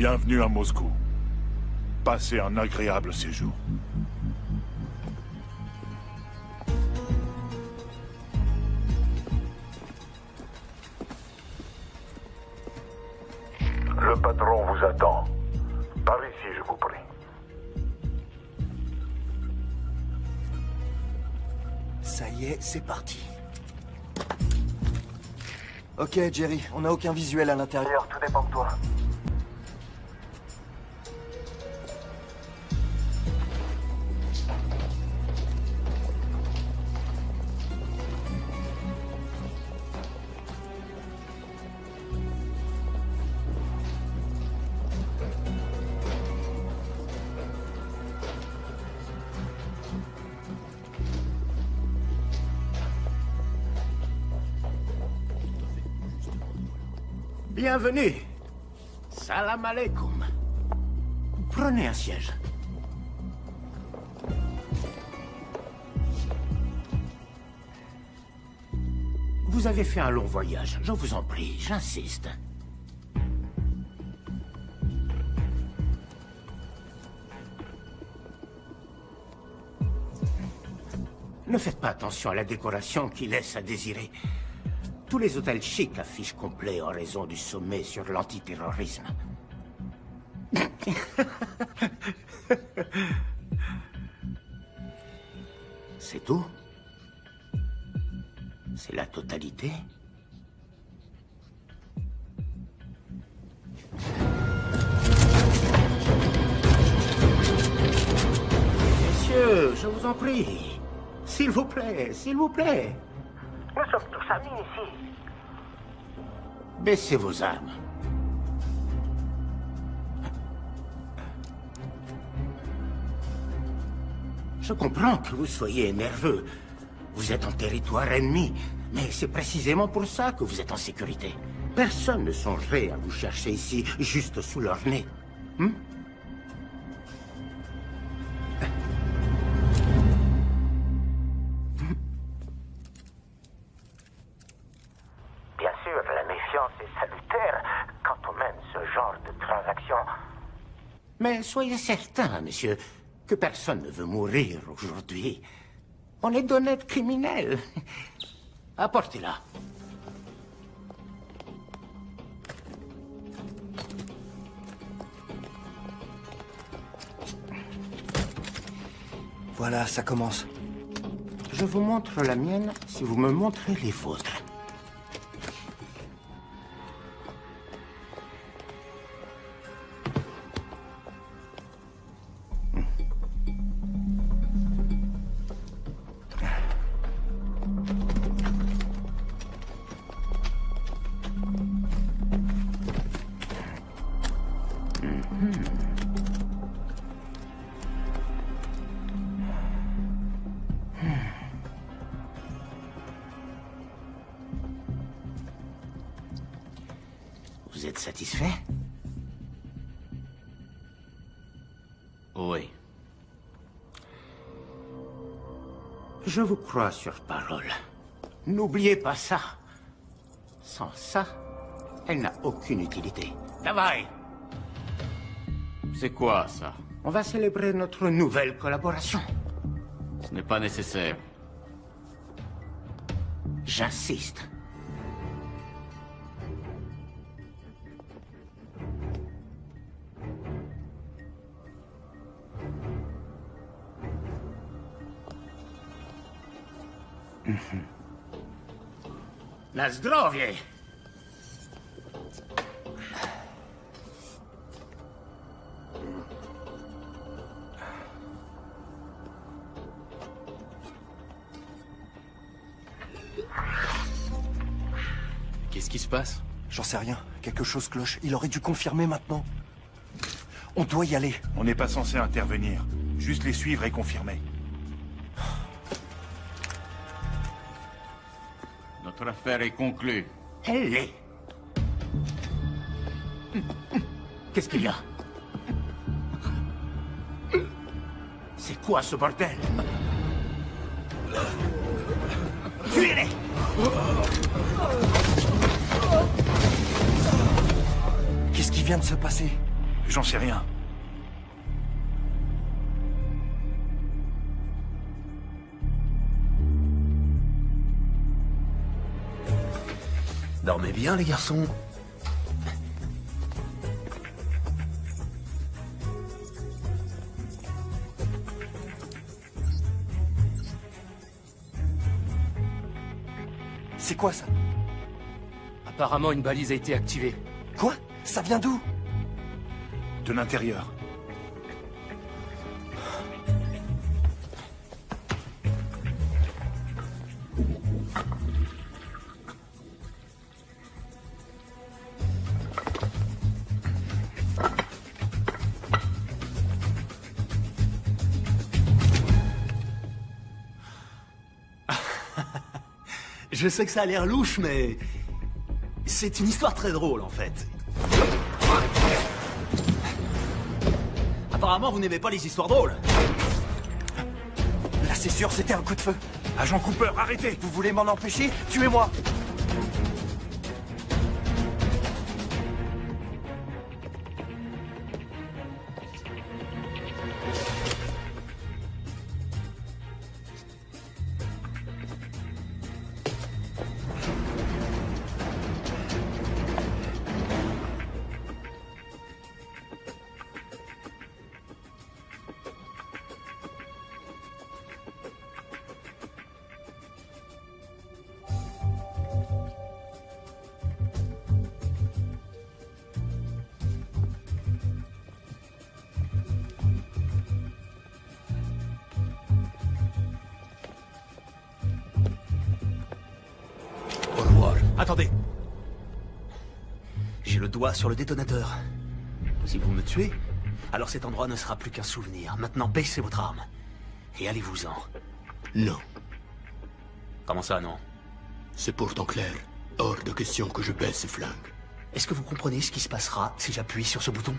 Bienvenue à Moscou. Passez un agréable séjour. Le patron vous attend. Par ici, je vous prie. Ça y est, c'est parti. Ok, Jerry, on n'a aucun visuel à l'intérieur. Tout dépend de toi. Bienvenue. Salam alaikum. Prenez un siège. Vous avez fait un long voyage, je vous en prie, j'insiste. Ne faites pas attention à la décoration qui laisse à désirer. Tous les hôtels chics affichent complet en raison du sommet sur l'antiterrorisme. C'est tout? C'est la totalité? Messieurs, je vous en prie. S'il vous plaît, s'il vous plaît. Nous sommes tous amis ici. Baissez vos armes. Je comprends que vous soyez nerveux. Vous êtes en territoire ennemi. Mais c'est précisément pour ça que vous êtes en sécurité. Personne ne songerait à vous chercher ici, juste sous leur nez. Bien sûr, la méfiance est salutaire quand on mène ce genre de transaction. Mais soyez certain, monsieur, que personne ne veut mourir aujourd'hui. On est d'honnêtes criminels. Apportez-la. Voilà, ça commence. Je vous montre la mienne si vous me montrez les vôtres. Vous êtes satisfait? Oui. Je vous crois sur parole. N'oubliez pas ça. Sans ça, elle n'a aucune utilité. Travail! C'est quoi, ça? On va célébrer notre nouvelle collaboration. Ce n'est pas nécessaire. J'insiste. Na zdrowie! Qu'est-ce qui se passe? J'en sais rien. Quelque chose cloche. Il aurait dû confirmer maintenant. On doit y aller. On n'est pas censé intervenir. Juste les suivre et confirmer. Notre affaire est conclue. Elle l'est. Qu'est-ce qu'il y a? C'est quoi ce bordel? Fuyez-les! Qu'est-ce qui vient de se passer? J'en sais rien. Dormez bien, les garçons. C'est quoi ça? Apparemment, une balise a été activée. Quoi? Ça vient d'où? De l'intérieur. Je sais que ça a l'air louche, mais... c'est une histoire très drôle, en fait. Apparemment, vous n'aimez pas les histoires drôles. Là, c'est sûr, c'était un coup de feu. Agent Cooper, arrêtez! Vous voulez m'en empêcher? Tuez-moi! Attendez. J'ai le doigt sur le détonateur. Si vous me tuez, alors cet endroit ne sera plus qu'un souvenir. Maintenant, baissez votre arme. Et allez-vous-en. Non, Comment ça, non? c'est pourtant clair. Hors de question que je baisse ce flingue. Est-ce que vous comprenez ce qui se passera si j'appuie sur ce bouton?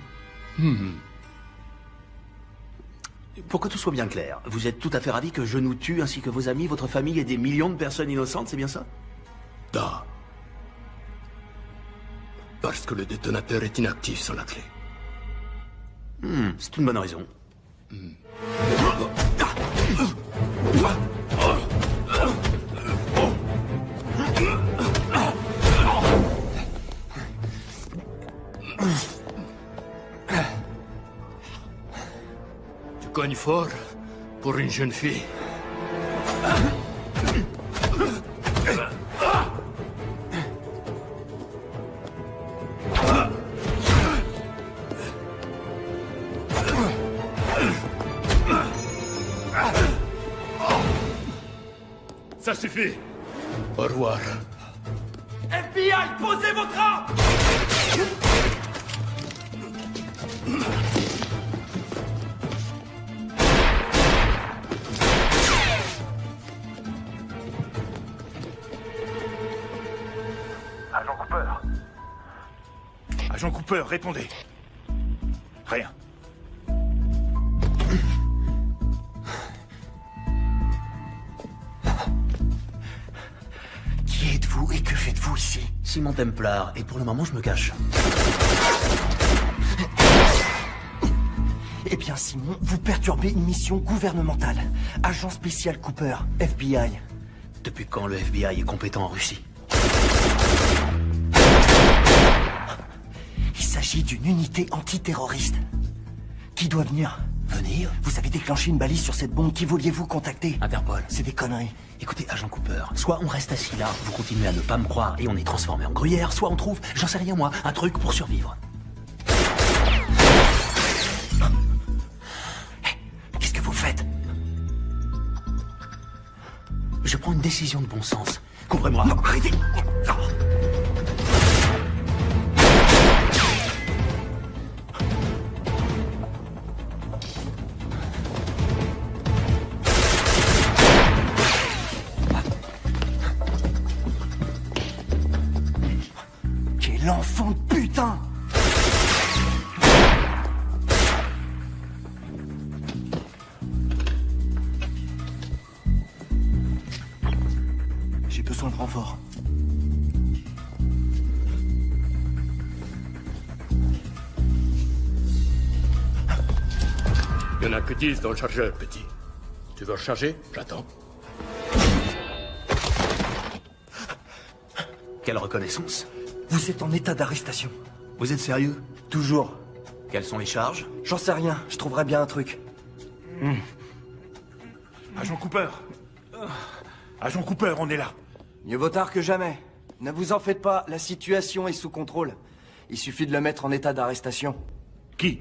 Pour que tout soit bien clair, vous êtes tout à fait ravi que je nous tue ainsi que vos amis, votre famille et des millions de personnes innocentes, c'est bien ça? Da. Parce que le détonateur est inactif sans la clé. C'est une bonne raison. Tu cognes fort pour une jeune fille. Ça suffit! Au revoir. FBI, posez votre arme! Agent Cooper, Agent Cooper, répondez. Rien. Qui êtes-vous et que faites-vous ici? Simon Templar, et pour le moment, je me cache. Eh bien, Simon, vous perturbez une mission gouvernementale. Agent spécial Cooper, FBI. Depuis quand le FBI est compétent en Russie? Il s'agit d'une unité antiterroriste. Qui doit venir? Venir? Vous avez déclenché une balise sur cette bombe. Qui vouliez-vous contacter? Interpol. C'est des conneries. Écoutez, agent Cooper, soit on reste assis là, vous continuez à ne pas me croire et on est transformé en gruyère, soit on trouve, j'en sais rien moi, un truc pour survivre. Qu'est-ce que vous faites? Je prends une décision de bon sens. Couvrez-moi. Non, arrêtez! Quel enfant de putain! J'ai besoin de renfort. Il n'y en a que 10 dans le chargeur, petit. Tu veux recharger? J'attends. Quelle reconnaissance? Vous êtes en état d'arrestation. Vous êtes sérieux? Toujours. Quelles sont les charges? J'en sais rien, je trouverai bien un truc. Agent Cooper. Agent Cooper, on est là. Mieux vaut tard que jamais. Ne vous en faites pas, la situation est sous contrôle. Il suffit de le mettre en état d'arrestation. Qui?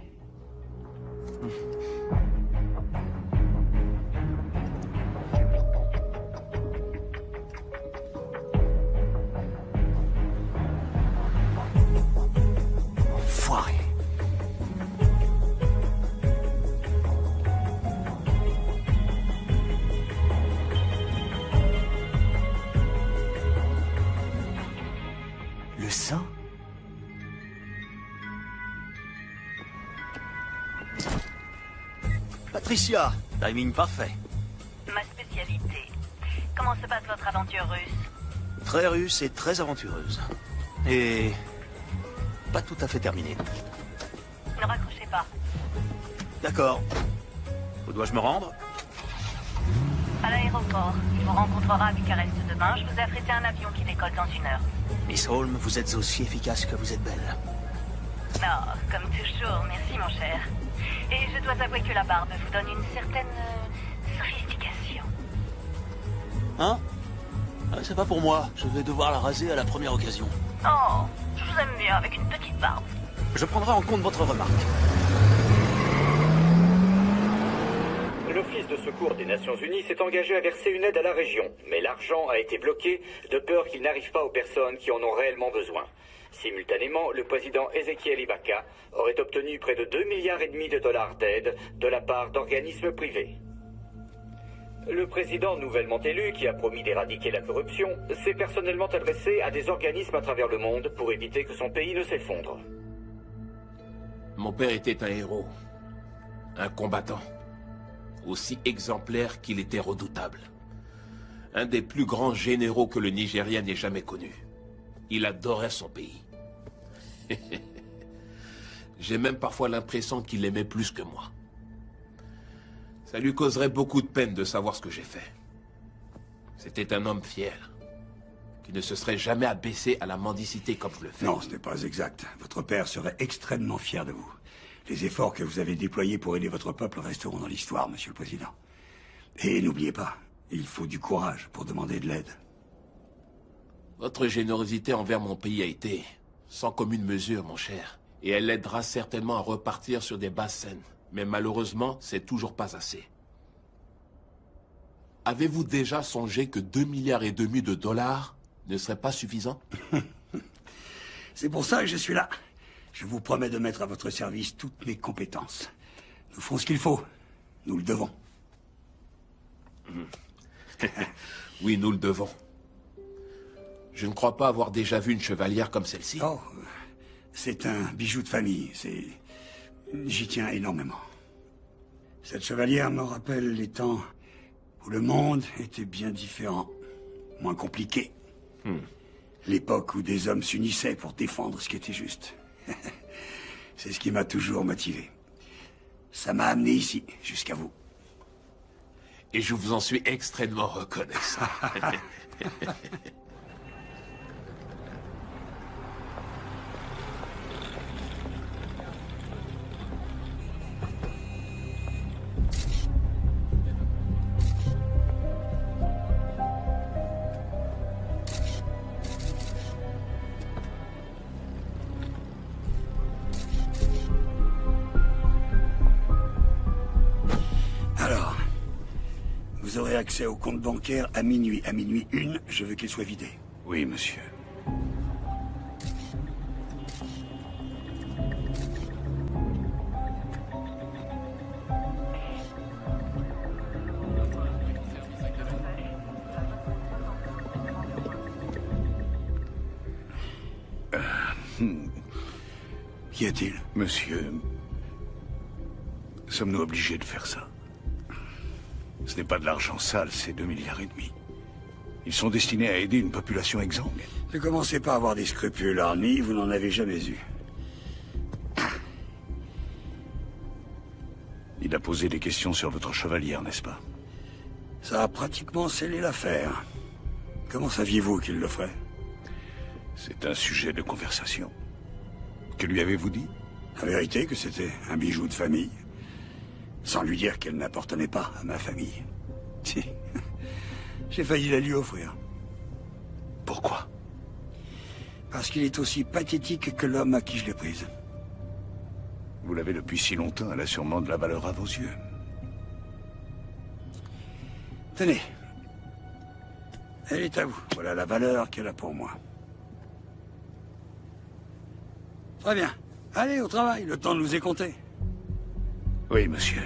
Enfoiré. Le sang? Patricia, timing parfait. Ma spécialité. Comment se passe votre aventure russe? Très russe et très aventureuse. Et... pas tout à fait terminée. Ne raccrochez pas. D'accord. Où dois-je me rendre? À l'aéroport. Il vous rencontrera à Bucarest demain. Je vous ai affrété un avion qui décolle dans 1 heure. Miss Holmes, vous êtes aussi efficace que vous êtes belle. Non, comme toujours. Merci, mon cher. Et je dois avouer que la barbe vous donne une certaine sophistication. Hein? Ah, c'est pas pour moi. Je vais devoir la raser à la première occasion. Oh, je vous aime bien avec une petite barbe. Je prendrai en compte votre remarque. L'Office de secours des Nations Unies s'est engagé à verser une aide à la région, mais l'argent a été bloqué de peur qu'il n'arrive pas aux personnes qui en ont réellement besoin. Simultanément, le président Ezekiel Ibaka aurait obtenu près de 2,5 milliards de dollars d'aide de la part d'organismes privés. Le président nouvellement élu, qui a promis d'éradiquer la corruption, s'est personnellement adressé à des organismes à travers le monde pour éviter que son pays ne s'effondre. Mon père était un héros, un combattant, aussi exemplaire qu'il était redoutable. Un des plus grands généraux que le Nigeria n'ait jamais connu. Il adorait son pays. J'ai même parfois l'impression qu'il l'aimait plus que moi. Ça lui causerait beaucoup de peine de savoir ce que j'ai fait. C'était un homme fier, qui ne se serait jamais abaissé à la mendicité comme je le fais. Non, ce n'est pas exact. Votre père serait extrêmement fier de vous. Les efforts que vous avez déployés pour aider votre peuple resteront dans l'histoire, Monsieur le Président. Et n'oubliez pas, il faut du courage pour demander de l'aide. Votre générosité envers mon pays a été sans commune mesure, mon cher. Et elle l'aidera certainement à repartir sur des bases saines. Mais malheureusement, c'est toujours pas assez. Avez-vous déjà songé que 2,5 milliards de dollars ne serait pas suffisant? C'est pour ça que je suis là. Je vous promets de mettre à votre service toutes mes compétences. Nous ferons ce qu'il faut. Nous le devons. Oui, nous le devons. Je ne crois pas avoir déjà vu une chevalière comme celle-ci. Oh, c'est un bijou de famille. J'y tiens énormément. Cette chevalière me rappelle les temps où le monde était bien différent, moins compliqué. L'époque où des hommes s'unissaient pour défendre ce qui était juste. C'est ce qui m'a toujours motivé. Ça m'a amené ici, jusqu'à vous. Et je vous en suis extrêmement reconnaissant. Alors, vous aurez accès au compte bancaire à minuit. À minuit 1, je veux qu'il soit vidé. Oui, monsieur. Qu'y a-t-il? Monsieur, sommes-nous obligés de faire ça? Ce n'est pas de l'argent sale, c'est 2,5 milliards. Ils sont destinés à aider une population exsangue. Ne commencez pas à avoir des scrupules, Arnie, vous n'en avez jamais eu. Il a posé des questions sur votre chevalière, n'est-ce pas? Ça a pratiquement scellé l'affaire. Comment saviez-vous qu'il le ferait? C'est un sujet de conversation. Que lui avez-vous dit? La vérité que c'était un bijou de famille. Sans lui dire qu'elle n'appartenait pas à ma famille. Si. J'ai failli la lui offrir. Pourquoi? Parce qu'il est aussi pathétique que l'homme à qui je l'ai prise. Vous l'avez depuis si longtemps, elle a sûrement de la valeur à vos yeux. Tenez. Elle est à vous. Voilà la valeur qu'elle a pour moi. Très bien. Allez, au travail. Le temps nous est compté. Oui, monsieur.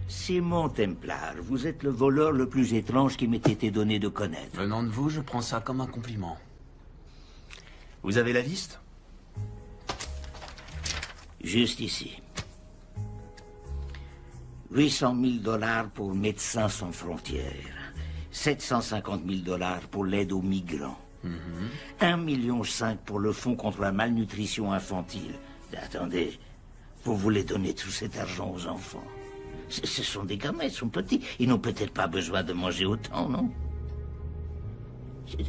Simon Templar, vous êtes le voleur le plus étrange qui m'ait été donné de connaître. Venant de vous, je prends ça comme un compliment. Vous avez la liste? Juste ici. 800 000 $ pour Médecins sans frontières. 750 000 $ pour l'aide aux migrants. 1,5 million pour le fonds contre la malnutrition infantile. Attendez, vous voulez donner tout cet argent aux enfants? Ce sont des gamins, ils sont petits. Ils n'ont peut-être pas besoin de manger autant, non?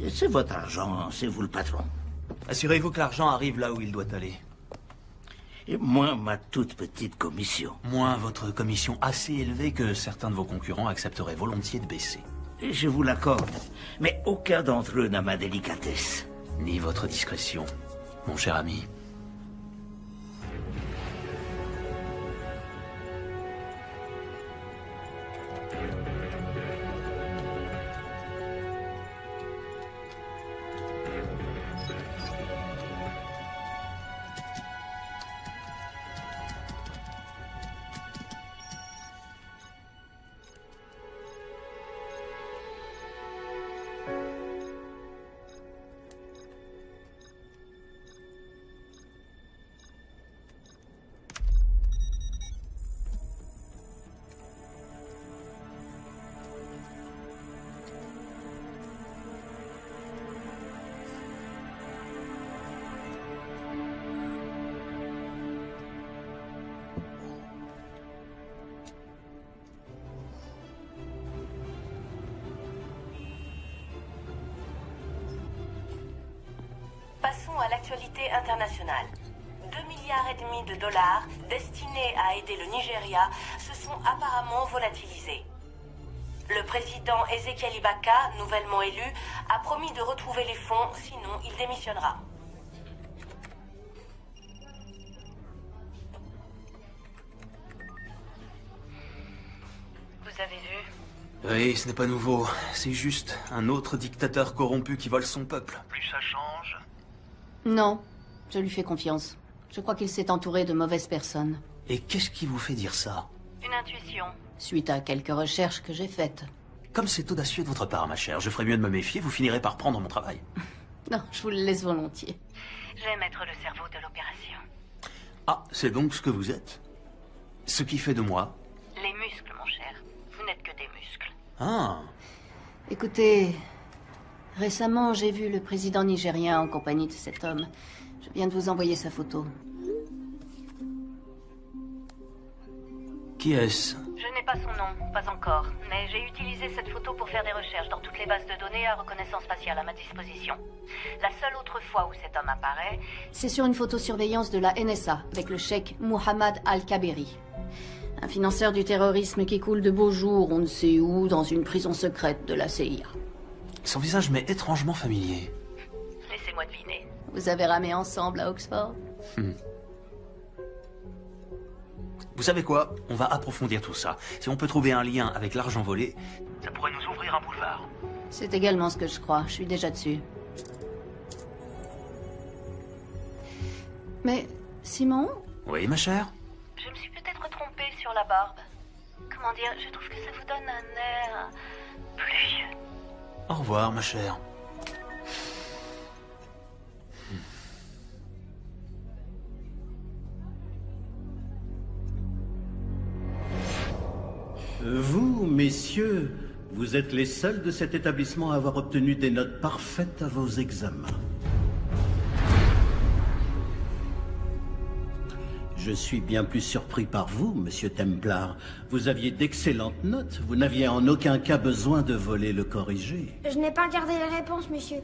C'est votre argent, c'est vous le patron. Assurez-vous que l'argent arrive là où il doit aller. Et moins ma toute petite commission. Moins votre commission assez élevée que certains de vos concurrents accepteraient volontiers de baisser. Je vous l'accorde, mais aucun d'entre eux n'a ma délicatesse. Ni votre discrétion, mon cher ami. Passons à l'actualité internationale. 2,5 milliards de dollars destinés à aider le Nigeria se sont apparemment volatilisés. Le président Ezekiel Ibaka, nouvellement élu, a promis de retrouver les fonds, sinon il démissionnera. Vous avez vu? Oui, ce n'est pas nouveau. C'est juste un autre dictateur corrompu qui vole son peuple. Plus ça change. Non, je lui fais confiance. Je crois qu'il s'est entouré de mauvaises personnes. Et qu'est-ce qui vous fait dire ça? Une intuition. Suite à quelques recherches que j'ai faites. Comme c'est audacieux de votre part, ma chère, je ferais mieux de me méfier, vous finirez par prendre mon travail. Non, je vous le laisse volontiers. J'aime être le cerveau de l'opération. Ah, c'est donc ce que vous êtes. Ce qui fait de moi... Les muscles, mon cher. Vous n'êtes que des muscles. Ah. Écoutez, récemment, j'ai vu le président nigérien en compagnie de cet homme. Je viens de vous envoyer sa photo. Qui est-ce? Je n'ai pas son nom, pas encore, mais j'ai utilisé cette photo pour faire des recherches dans toutes les bases de données à reconnaissance faciale à ma disposition. La seule autre fois où cet homme apparaît... C'est sur une photosurveillance de la NSA, avec le cheikh Mohamed Al-Kaberi. Un financeur du terrorisme qui coule de beaux jours, on ne sait où, dans une prison secrète de la CIA. Son visage m'est étrangement familier. Laissez-moi deviner. Vous avez ramé ensemble à Oxford? Vous savez quoi? On va approfondir tout ça. Si on peut trouver un lien avec l'argent volé, ça pourrait nous ouvrir un boulevard. C'est également ce que je crois. Je suis déjà dessus. Mais, Simon? Oui, ma chère? Je me suis peut-être trompée sur la barbe. Comment dire, je trouve que ça vous donne un air... plus vieux. Au revoir, ma chère. Vous, messieurs, vous êtes les seuls de cet établissement à avoir obtenu des notes parfaites à vos examens. Je suis bien plus surpris par vous, monsieur Templar. Vous aviez d'excellentes notes. Vous n'aviez en aucun cas besoin de voler le corrigé. Je n'ai pas regardé les réponses, monsieur.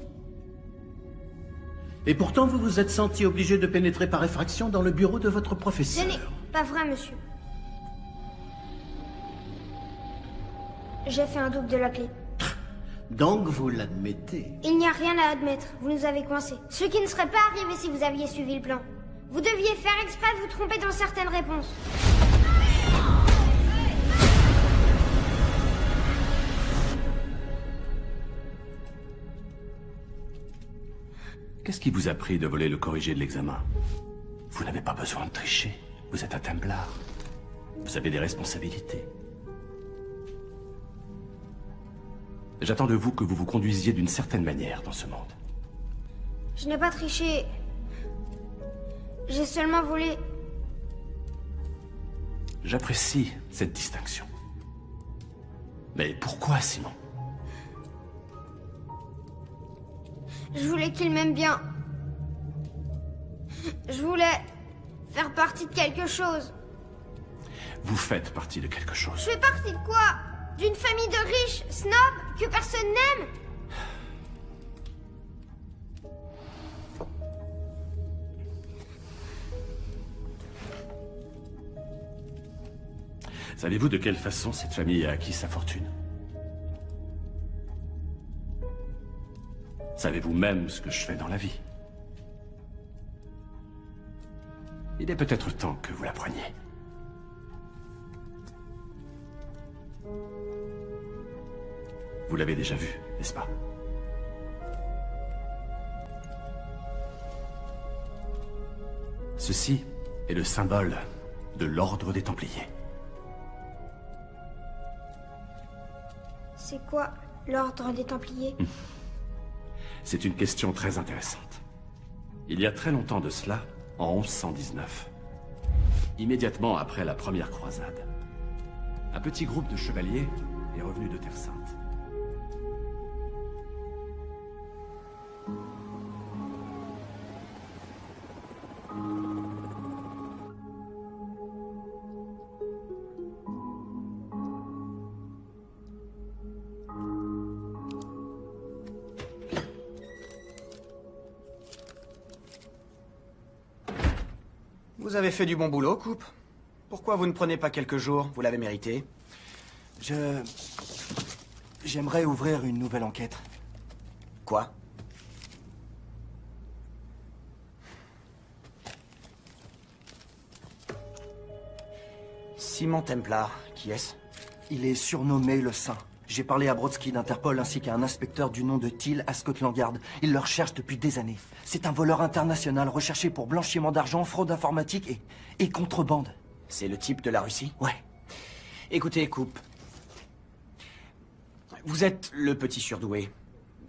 Et pourtant, vous vous êtes senti obligé de pénétrer par effraction dans le bureau de votre professeur. Ce n'est pas vrai, monsieur. J'ai fait un double de la clé. Donc vous l'admettez. Il n'y a rien à admettre. Vous nous avez coincés. Ce qui ne serait pas arrivé si vous aviez suivi le plan. Vous deviez faire exprès de vous tromper dans certaines réponses. Qu'est-ce qui vous a pris de voler le corrigé de l'examen? Vous n'avez pas besoin de tricher. Vous êtes un Templar. Vous avez des responsabilités. J'attends de vous que vous vous conduisiez d'une certaine manière dans ce monde. Je n'ai pas triché. J'ai seulement volé. J'apprécie cette distinction. Mais pourquoi, Simon? Je voulais qu'il m'aime bien. Je voulais faire partie de quelque chose. Vous faites partie de quelque chose. Je fais partie de quoi? D'une famille de riches, snobs, que personne n'aime? Savez-vous de quelle façon cette famille a acquis sa fortune? Savez-vous même ce que je fais dans la vie? Il est peut-être temps que vous l'appreniez. Vous l'avez déjà vu, n'est-ce pas? Ceci est le symbole de l'ordre des Templiers. C'est quoi l'ordre des Templiers? C'est une question très intéressante. Il y a très longtemps de cela, en 1119, immédiatement après la première croisade, un petit groupe de chevaliers est revenu de Terre Sainte. Vous avez fait du bon boulot, Coupe. Pourquoi vous ne prenez pas quelques jours? Vous l'avez mérité. J'aimerais ouvrir une nouvelle enquête. Quoi? Simon Templar, qui est-ce? Il est surnommé le Saint. J'ai parlé à Brodsky d'Interpol ainsi qu'à un inspecteur du nom de Thiel à Scotland Yard. Il le recherche depuis des années. C'est un voleur international recherché pour blanchiment d'argent, fraude informatique et contrebande. C'est le type de la Russie? Ouais. Écoutez, Coupe. Vous êtes le petit surdoué.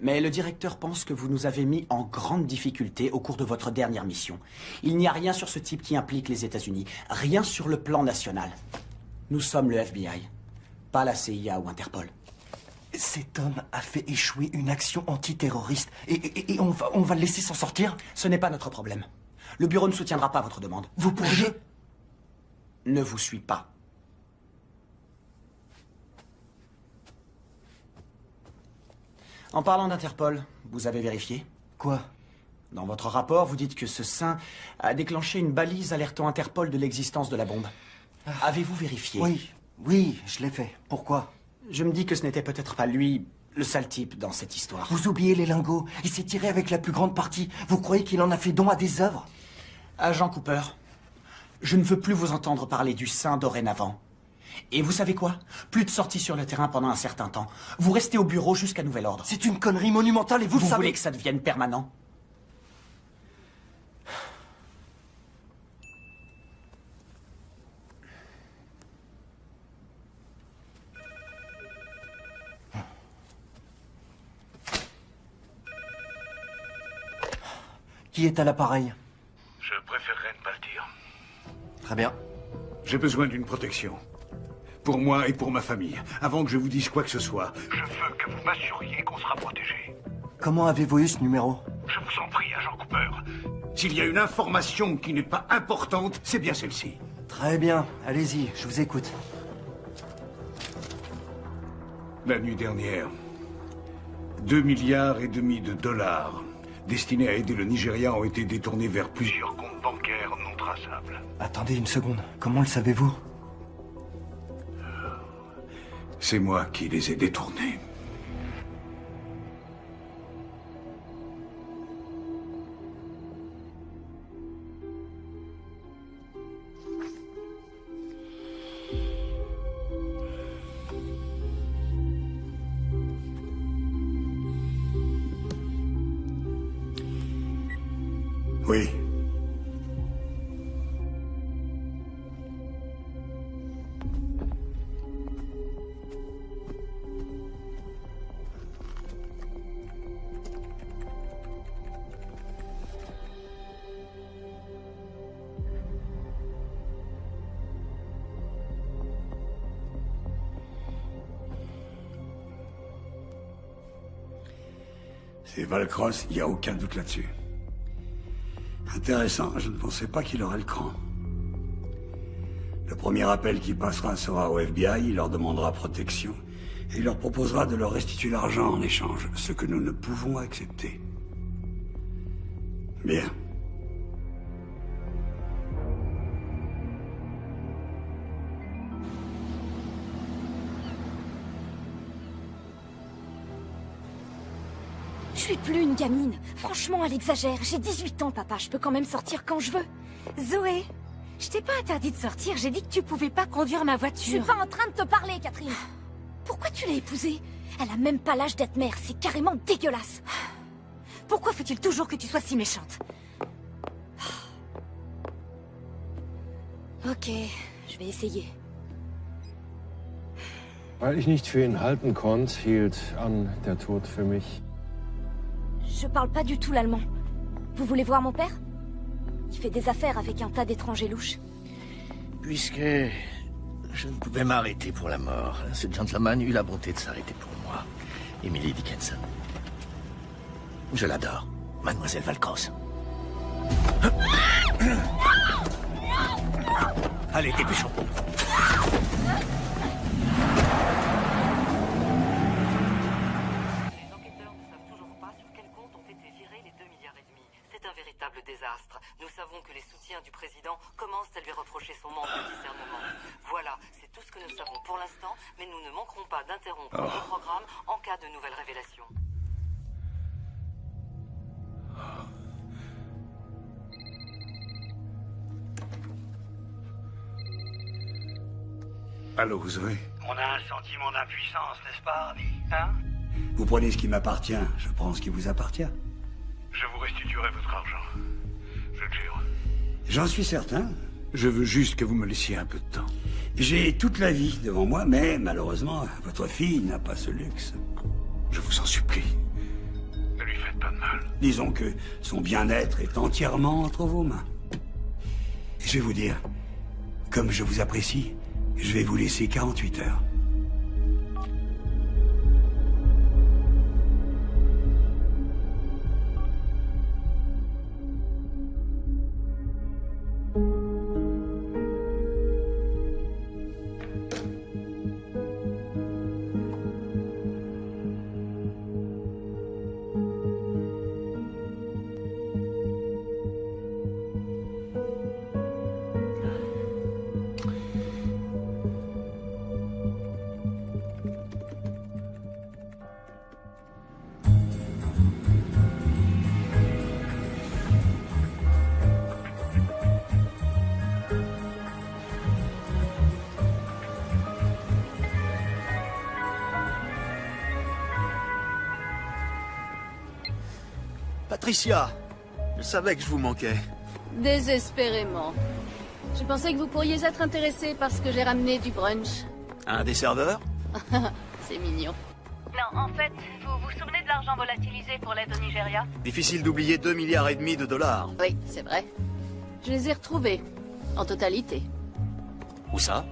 Mais le directeur pense que vous nous avez mis en grande difficulté au cours de votre dernière mission. Il n'y a rien sur ce type qui implique les États-Unis. Rien sur le plan national. Nous sommes le FBI, pas la CIA ou Interpol. Cet homme a fait échouer une action antiterroriste et on va le laisser s'en sortir? Ce n'est pas notre problème. Le bureau ne soutiendra pas votre demande. Vous pourriez... Ne vous suis pas. En parlant d'Interpol, vous avez vérifié? Quoi? Dans votre rapport, vous dites que ce saint a déclenché une balise alertant Interpol de l'existence de la bombe. Avez-vous vérifié? Oui, je l'ai fait. Pourquoi? Je me dis que ce n'était peut-être pas lui, le sale type dans cette histoire. Vous oubliez les lingots. Il s'est tiré avec la plus grande partie. Vous croyez qu'il en a fait don à des œuvres? Agent Cooper, je ne veux plus vous entendre parler du saint dorénavant. Et vous savez quoi? Plus de sorties sur le terrain pendant un certain temps. Vous restez au bureau jusqu'à nouvel ordre. C'est une connerie monumentale et vous le savez. Vous voulez que ça devienne permanent? Qui est à l'appareil? Je préférerais ne pas le dire. Très bien. J'ai besoin d'une protection. Pour moi et pour ma famille. Avant que je vous dise quoi que ce soit, je veux que vous m'assuriez qu'on sera protégé. Comment avez-vous eu ce numéro? Je vous en prie, agent Cooper. S'il y a une information qui n'est pas importante, c'est bien celle-ci. Très bien. Allez-y, je vous écoute. La nuit dernière, 2,5 milliards de dollars destinés à aider le Nigeria ont été détournés vers plusieurs comptes bancaires non traçables. Attendez une seconde. Comment le savez-vous? C'est moi qui les ai détournés. Oui. C'est Valcross, il n'y a aucun doute là-dessus. Intéressant, je ne pensais pas qu'il aurait le cran. Le premier appel qui passera sera au FBI, il leur demandera protection, et il leur proposera de leur restituer l'argent en échange, ce que nous ne pouvons accepter. Bien. Je suis plus une gamine. Franchement, elle exagère. J'ai 18 ans, papa. Je peux quand même sortir quand je veux. Zoé, je t'ai pas interdit de sortir. J'ai dit que tu pouvais pas conduire ma voiture. Je suis pas en train de te parler, Catherine. Pourquoi tu l'as épousée? Elle a même pas l'âge d'être mère. C'est carrément dégueulasse. Pourquoi faut-il toujours que tu sois si méchante? Ok, je vais essayer. Weil ich nicht für ihn halten konnte, hielt an der Tod für mich. Je parle pas du tout l'allemand. Vous voulez voir mon père? Il fait des affaires avec un tas d'étrangers louches. Puisque je ne pouvais m'arrêter pour la mort, ce gentleman eut la bonté de s'arrêter pour moi. Emily Dickinson. Je l'adore, Mademoiselle Valcross. Allez, dépêchons. Désastre. Nous savons que les soutiens du président commencent à lui reprocher son manque de discernement. Voilà, c'est tout ce que nous savons pour l'instant, mais nous ne manquerons pas d'interrompre le programme en cas de nouvelles révélations. Allô, Zoé? On a un sentiment d'impuissance, n'est-ce pas, ami? Hein? Vous prenez ce qui m'appartient, je prends ce qui vous appartient. Je vous restituerai votre argent. Je le jure. J'en suis certain. Je veux juste que vous me laissiez un peu de temps. J'ai toute la vie devant moi, mais malheureusement, votre fille n'a pas ce luxe. Je vous en supplie. Ne lui faites pas de mal. Disons que son bien-être est entièrement entre vos mains. Et je vais vous dire, comme je vous apprécie, je vais vous laisser 48 heures. Patricia, je savais que je vous manquais. Désespérément. Je pensais que vous pourriez être intéressé par ce que j'ai ramené du brunch. Un des serveurs? C'est mignon. Non, en fait, vous vous souvenez de l'argent volatilisé pour l'aide au Nigeria? Difficile d'oublier 2,5 milliards de dollars. Oui, c'est vrai. Je les ai retrouvés. En totalité. Où ça?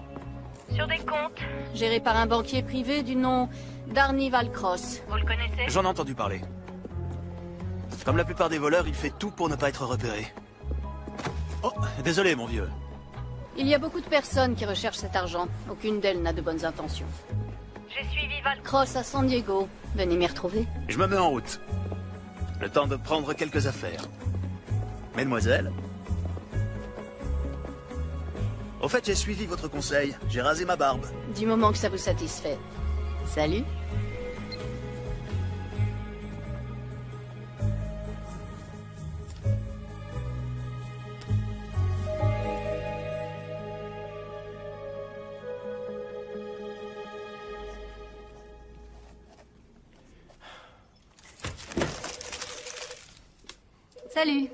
Sur des comptes. Gérés par un banquier privé du nom d'Arnie Valcross. Vous le connaissez? J'en ai entendu parler. Comme la plupart des voleurs, il fait tout pour ne pas être repéré. Oh, désolé mon vieux. Il y a beaucoup de personnes qui recherchent cet argent. Aucune d'elles n'a de bonnes intentions. J'ai suivi Valcross à San Diego. Venez m'y retrouver. Je me mets en route. Le temps de prendre quelques affaires. Mesdemoiselles? Au fait, j'ai suivi votre conseil. J'ai rasé ma barbe. Du moment que ça vous satisfait. Salut. Salut.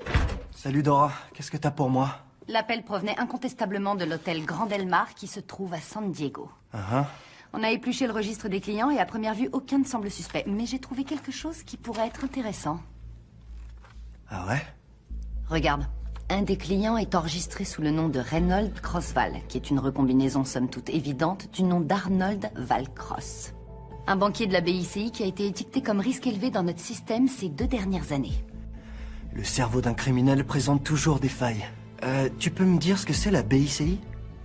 Salut Dora, qu'est-ce que t'as pour moi? L'appel provenait incontestablement de l'hôtel Grand Del Mar qui se trouve à San Diego. On a épluché le registre des clients et à première vue, aucun ne semble suspect. Mais j'ai trouvé quelque chose qui pourrait être intéressant. Ah ouais? Regarde, un des clients est enregistré sous le nom de Reynold Crossval, qui est une recombinaison somme toute évidente du nom d'Arnold Valcross. Un banquier de la BICI qui a été étiqueté comme risque élevé dans notre système ces 2 dernières années. Le cerveau d'un criminel présente toujours des failles. Tu peux me dire ce que c'est la BICI?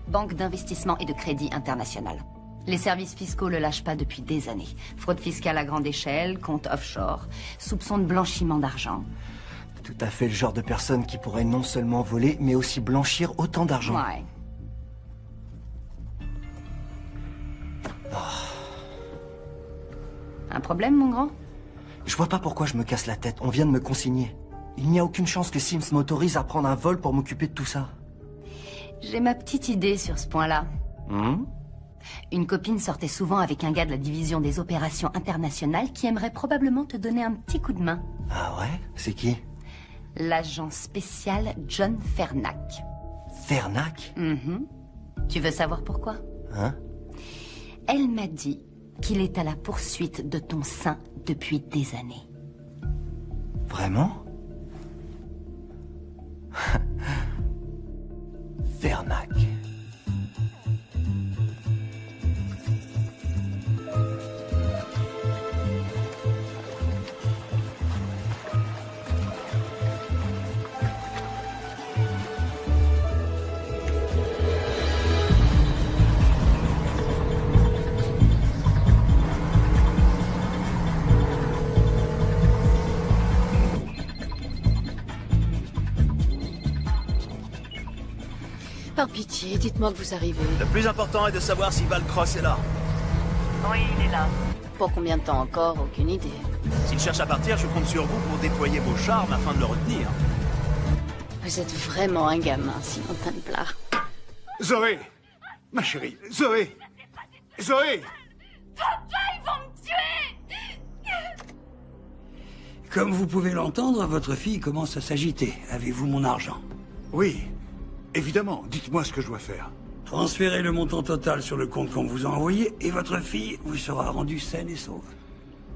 Banque d'investissement et de crédit international. Les services fiscaux le lâchent pas depuis des années. Fraude fiscale à grande échelle, compte offshore, soupçons de blanchiment d'argent. Tout à fait le genre de personne qui pourrait non seulement voler, mais aussi blanchir autant d'argent. Ouais. Un problème, mon grand? Je vois pas pourquoi je me casse la tête. On vient de me consigner. Il n'y a aucune chance que Sims m'autorise à prendre un vol pour m'occuper de tout ça. J'ai ma petite idée sur ce point-là. Une copine sortait souvent avec un gars de la division des opérations internationales qui aimerait probablement te donner un petit coup de main. Ah ouais? C'est qui? L'agent spécial John Fernac. Fernac? Tu veux savoir pourquoi? Elle m'a dit qu'il est à la poursuite de ton sein depuis des années. Vraiment? Fernac. Par pitié, dites-moi que vous arrivez. Le plus important est de savoir si Valcross est là. Oui, il est là. Pour combien de temps encore? Aucune idée. S'il cherche à partir, je compte sur vous pour déployer vos charmes afin de le retenir. Vous êtes vraiment un gamin, Simon Templar. Zoé! Ma chérie, Zoé! Zoé! Papa, ils vont me tuer! Comme vous pouvez l'entendre, votre fille commence à s'agiter. Avez-vous mon argent? Oui, évidemment. Dites-moi ce que je dois faire. Transférez le montant total sur le compte qu'on vous a envoyé et votre fille vous sera rendue saine et sauve.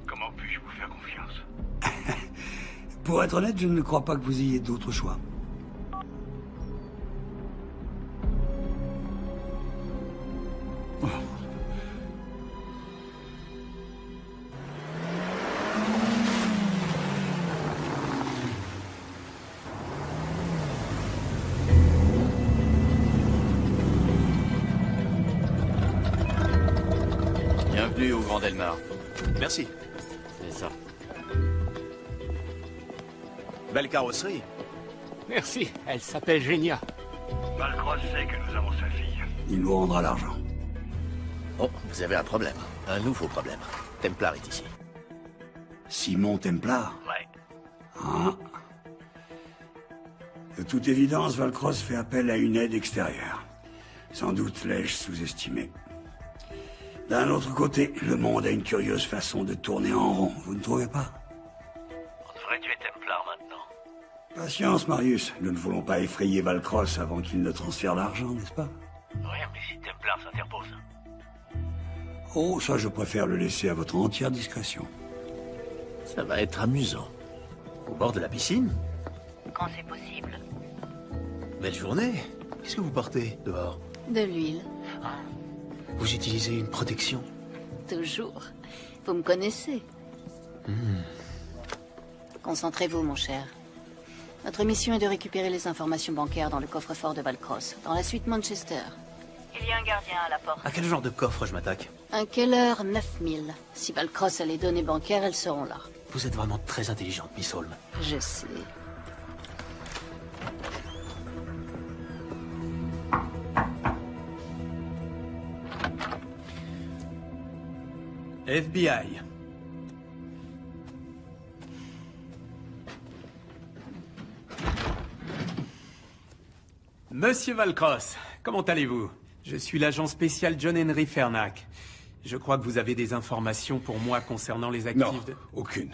Comment puis-je vous faire confiance? Pour être honnête, je ne crois pas que vous ayez d'autre choix. Bienvenue au Grand Del Mar. Merci. C'est ça. Belle carrosserie. Merci, elle s'appelle Genia. Valcross sait que nous avons sa fille. Il nous rendra l'argent. Oh, vous avez un problème. Un nouveau problème. Templar est ici. Simon Templar? Ouais. Ah. De toute évidence, Valcross fait appel à une aide extérieure. Sans doute l'ai-je sous-estimé. D'un autre côté, le monde a une curieuse façon de tourner en rond, vous ne trouvez pas? On devrait tuer Templar maintenant. Patience, Marius. Nous ne voulons pas effrayer Valcross avant qu'il ne transfère l'argent, n'est-ce pas? Oui, mais si Templar s'interpose. Oh, ça, je préfère le laisser à votre entière discrétion. Ça va être amusant. Au bord de la piscine? Quand c'est possible. Belle journée. Qu'est-ce que vous portez dehors? De l'huile. Vous utilisez une protection? Toujours. Vous me connaissez. Concentrez-vous, mon cher. Notre mission est de récupérer les informations bancaires dans le coffre-fort de Valcross, dans la suite Manchester. Il y a un gardien à la porte. À quel genre de coffre je m'attaque? Un Keller 9000. Si Valcross a les données bancaires, elles seront là. Vous êtes vraiment très intelligente, Miss Holmes. Je sais. FBI. Monsieur Valcross, comment allez-vous? Je suis l'agent spécial John Henry Fernac. Je crois que vous avez des informations pour moi concernant les actifs Non, aucune.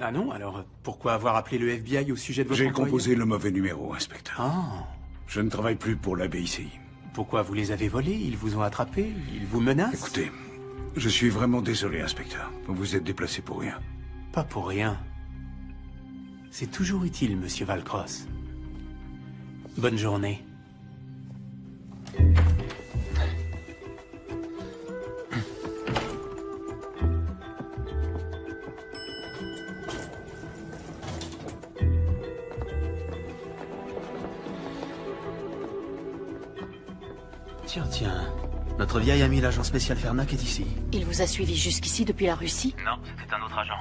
Ah non? Alors, pourquoi avoir appelé le FBI au sujet de votre J'ai employé? composé le mauvais numéro, inspecteur. Ah. Je ne travaille plus pour la BICI. Pourquoi vous les avez volés? Ils vous ont attrapés? Ils vous menacent? Écoutez, je suis vraiment désolé, inspecteur. Vous vous êtes déplacé pour rien. Pas pour rien. C'est toujours utile, monsieur Valcross. Bonne journée. Tiens. Notre vieil ami l'agent spécial Fernac est ici. Il vous a suivi jusqu'ici depuis la Russie? Non, c'était un autre agent.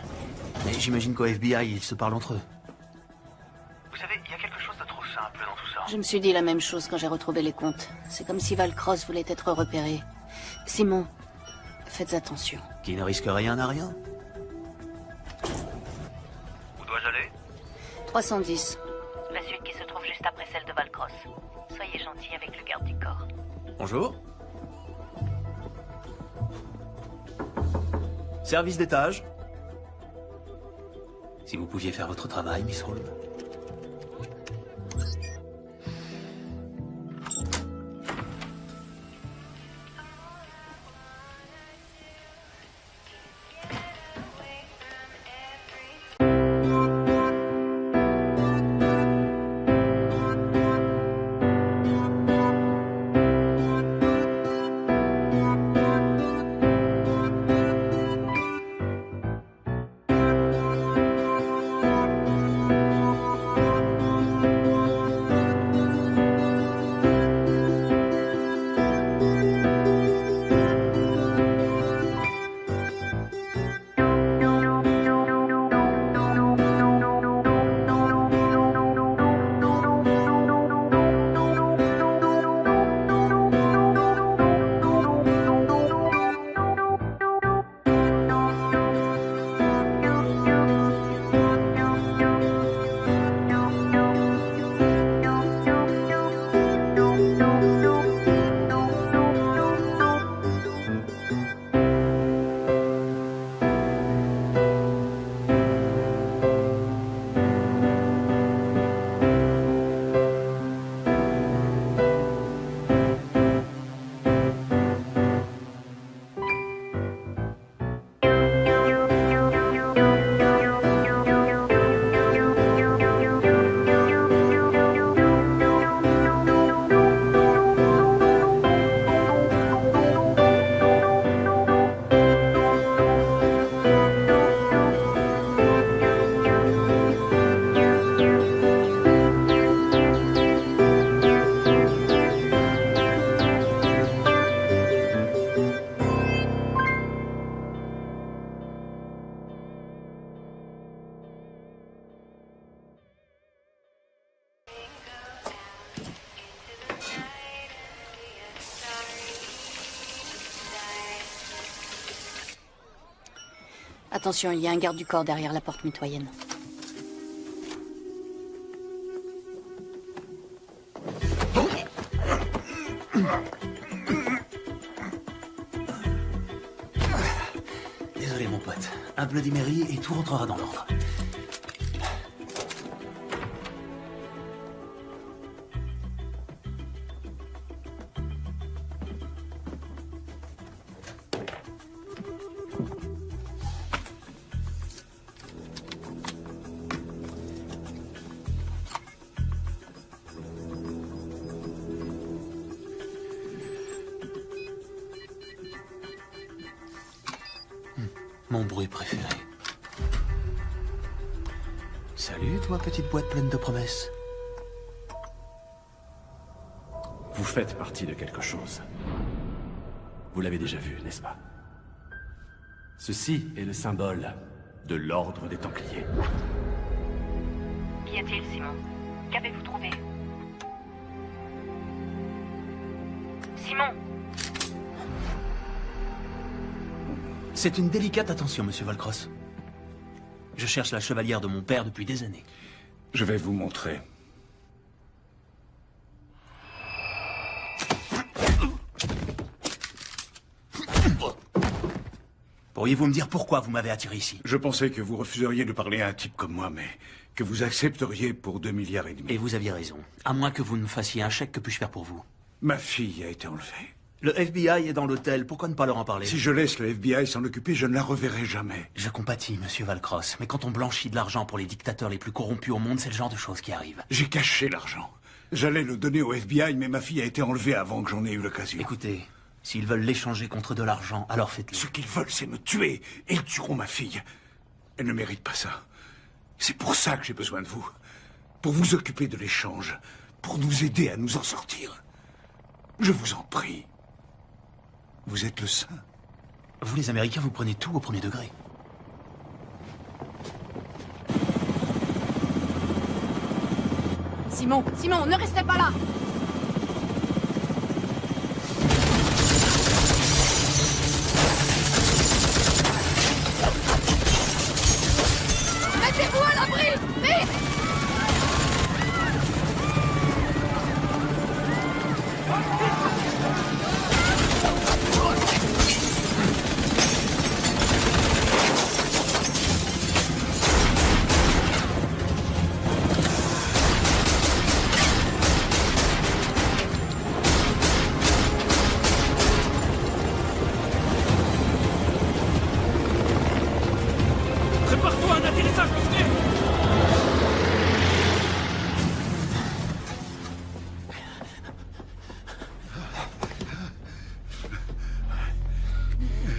Mais j'imagine qu'au FBI, ils se parlent entre eux. Vous savez, il y a quelque chose de trop simple dans tout ça. Je me suis dit la même chose quand j'ai retrouvé les comptes. C'est comme si Valcross voulait être repéré. Simon, faites attention. Qui ne risque rien n'a rien. Où dois-je aller? 310. La suite qui se trouve juste après celle de Valcross. Soyez gentil avec le garde du corps. Bonjour. Service d'étage. Si vous pouviez faire votre travail, Miss Holmes. Attention, il y a un garde du corps derrière la porte mitoyenne. Désolé, mon pote. Un Bloody Mary et tout rentrera dans l'ordre. Mon bruit préféré. Salut, toi, petite boîte pleine de promesses. Vous faites partie de quelque chose. Vous l'avez déjà vu, n'est-ce pas? Ceci est le symbole de l'ordre des Templiers. Qu'y a-t-il, Simon? Qu'avez-vous trouvé? Simon! C'est une délicate attention, monsieur Valcross. Je cherche la chevalière de mon père depuis des années. Je vais vous montrer. Pourriez-vous me dire pourquoi vous m'avez attiré ici? Je pensais que vous refuseriez de parler à un type comme moi, mais que vous accepteriez pour 2,5 milliards. Et vous aviez raison. À moins que vous ne me fassiez un chèque, que puis-je faire pour vous? Ma fille a été enlevée. Le FBI est dans l'hôtel, pourquoi ne pas leur en parler? Si je laisse le FBI s'en occuper, je ne la reverrai jamais. Je compatis, monsieur Valcross, mais quand on blanchit de l'argent pour les dictateurs les plus corrompus au monde, c'est le genre de choses qui arrivent. J'ai caché l'argent. J'allais le donner au FBI, mais ma fille a été enlevée avant que j'en ai eu l'occasion. Écoutez, s'ils veulent l'échanger contre de l'argent, alors faites-le. Ce qu'ils veulent, c'est me tuer, et ils tueront ma fille. Elle ne mérite pas ça. C'est pour ça que j'ai besoin de vous. Pour vous occuper de l'échange. Pour nous aider à nous en sortir. Je vous en prie. Vous êtes le saint. Vous, les Américains, vous prenez tout au premier degré. Simon, Simon, ne restez pas là! Mettez-vous à l'abri! Vite! Prépare-toi à un atterrissage convenu!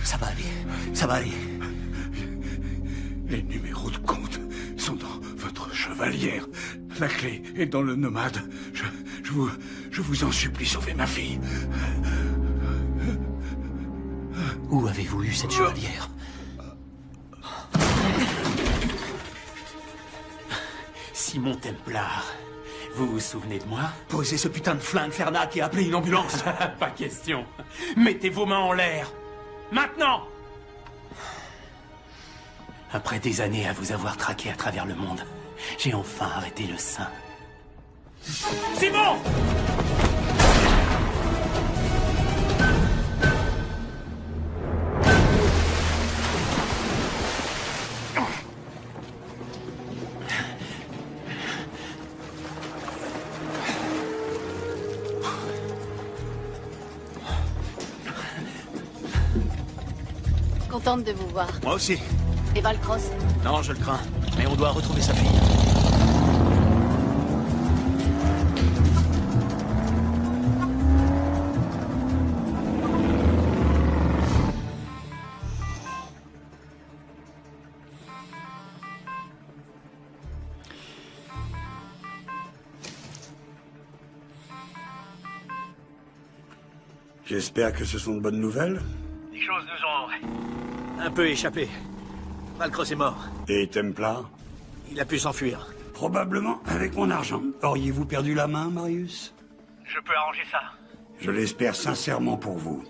Ça va aller, ça va aller. Les numéros de compte sont dans votre chevalière. La clé est dans le nomade. Je vous en supplie, sauvez ma fille. Où avez-vous eu cette chevalière? Simon Templar, vous vous souvenez de moi? Posez ce putain de flingue, Fernac, et appelez une ambulance. Pas question. Mettez vos mains en l'air. Maintenant! Après des années à vous avoir traqué à travers le monde, j'ai enfin arrêté le sein. Simon! Contente de vous voir. Moi aussi. Et Valcross? Non, je le crains. Mais on doit retrouver sa fille. J'espère que ce sont de bonnes nouvelles. Les choses nous ont un peu échappé. Valcross est mort. Et Templar? Il a pu s'enfuir. Probablement avec mon argent. Auriez-vous perdu la main, Marius? Je peux arranger ça. Je l'espère sincèrement pour vous.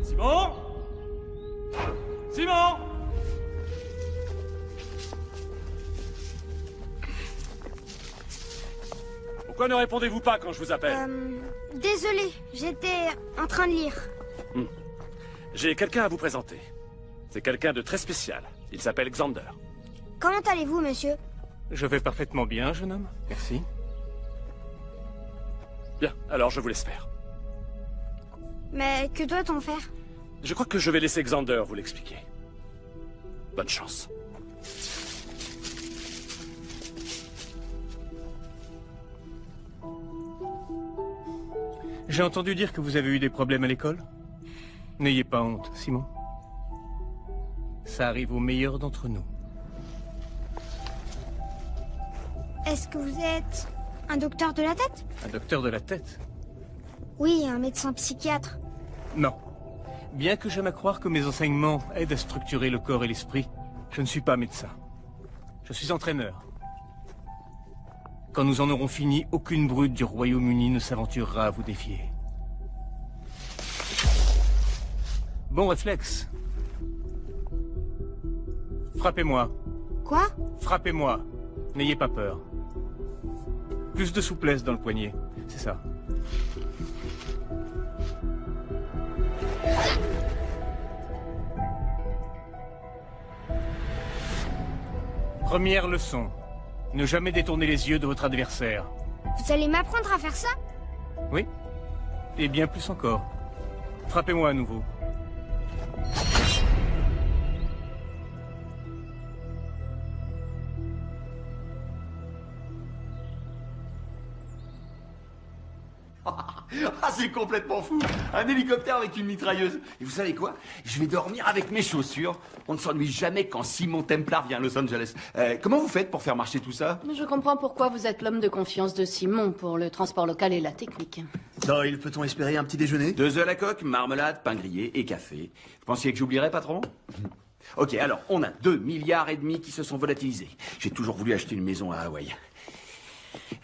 Simon? Simon? Pourquoi ne répondez-vous pas quand je vous appelle? Désolé, j'étais en train de lire. J'ai quelqu'un à vous présenter. C'est quelqu'un de très spécial. Il s'appelle Xander. Comment allez-vous, monsieur? Je vais parfaitement bien, jeune homme. Merci. Bien, alors je vous laisse faire. Mais que doit-on faire? Je crois que je vais laisser Xander vous l'expliquer. Bonne chance. J'ai entendu dire que vous avez eu des problèmes à l'école. N'ayez pas honte, Simon. Ça arrive aux meilleurs d'entre nous. Est-ce que vous êtes un docteur de la tête? Un docteur de la tête? Oui, un médecin psychiatre. Non. Bien que j'aime à croire que mes enseignements aident à structurer le corps et l'esprit, je ne suis pas médecin. Je suis entraîneur. Quand nous en aurons fini, aucune brute du Royaume-Uni ne s'aventurera à vous défier. Bon réflexe. Frappez-moi. Quoi? Frappez-moi. N'ayez pas peur. Plus de souplesse dans le poignet, c'est ça. Première leçon. Ne jamais détourner les yeux de votre adversaire. Vous allez m'apprendre à faire ça? Oui. Et bien plus encore. Frappez-moi à nouveau. Ah, c'est complètement fou! Un hélicoptère avec une mitrailleuse. Et vous savez quoi? Je vais dormir avec mes chaussures. On ne s'ennuie jamais quand Simon Templar vient à Los Angeles. Comment vous faites pour faire marcher tout ça? Je comprends pourquoi vous êtes l'homme de confiance de Simon pour le transport local et la technique. Doyle, peut-on espérer un petit déjeuner? 2 œufs à la coque, marmelade, pain grillé et café. Vous pensiez que j'oublierais, patron? Ok, alors, on a 2,5 milliards qui se sont volatilisés. J'ai toujours voulu acheter une maison à Hawaï.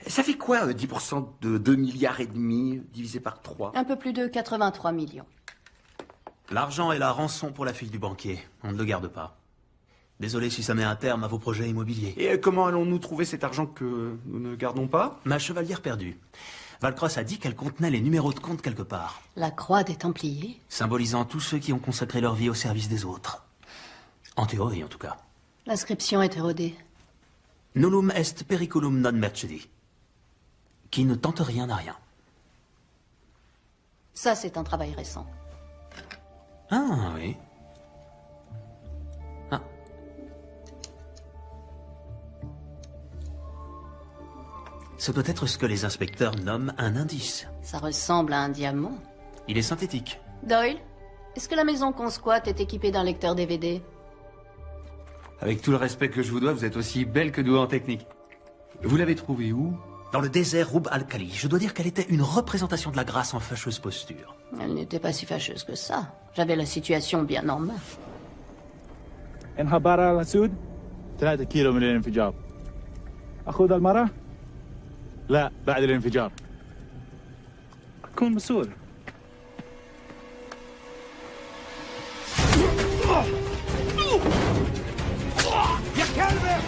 Ça fait quoi, 10% de 2,5 milliards divisé par 3? Un peu plus de 83 millions. L'argent est la rançon pour la fille du banquier. On ne le garde pas. Désolé si ça met un terme à vos projets immobiliers. Et comment allons-nous trouver cet argent que nous ne gardons pas? Ma chevalière perdue. Valcross a dit qu'elle contenait les numéros de compte quelque part. La croix des Templiers? Symbolisant tous ceux qui ont consacré leur vie au service des autres. En théorie, en tout cas. L'inscription est érodée. Nullum est periculum non mercedi. Qui ne tente rien n'a rien. Ça, c'est un travail récent. Ah, oui. Ah. Ce doit être ce que les inspecteurs nomment un indice. Ça ressemble à un diamant. Il est synthétique. Doyle, est-ce que la maison qu'on squatte est équipée d'un lecteur DVD? Avec tout le respect que je vous dois, vous êtes aussi belle que douée en technique. Vous l'avez trouvée où? Dans le désert Rub al-Khali. Je dois dire qu'elle était une représentation de la grâce en fâcheuse posture. Elle n'était pas si fâcheuse que ça. J'avais la situation bien en main. انخبار على السود 3 كيلو من الانفجار. أخذ المرة؟ لا بعد الانفجار. كون مسؤول. يا كلب!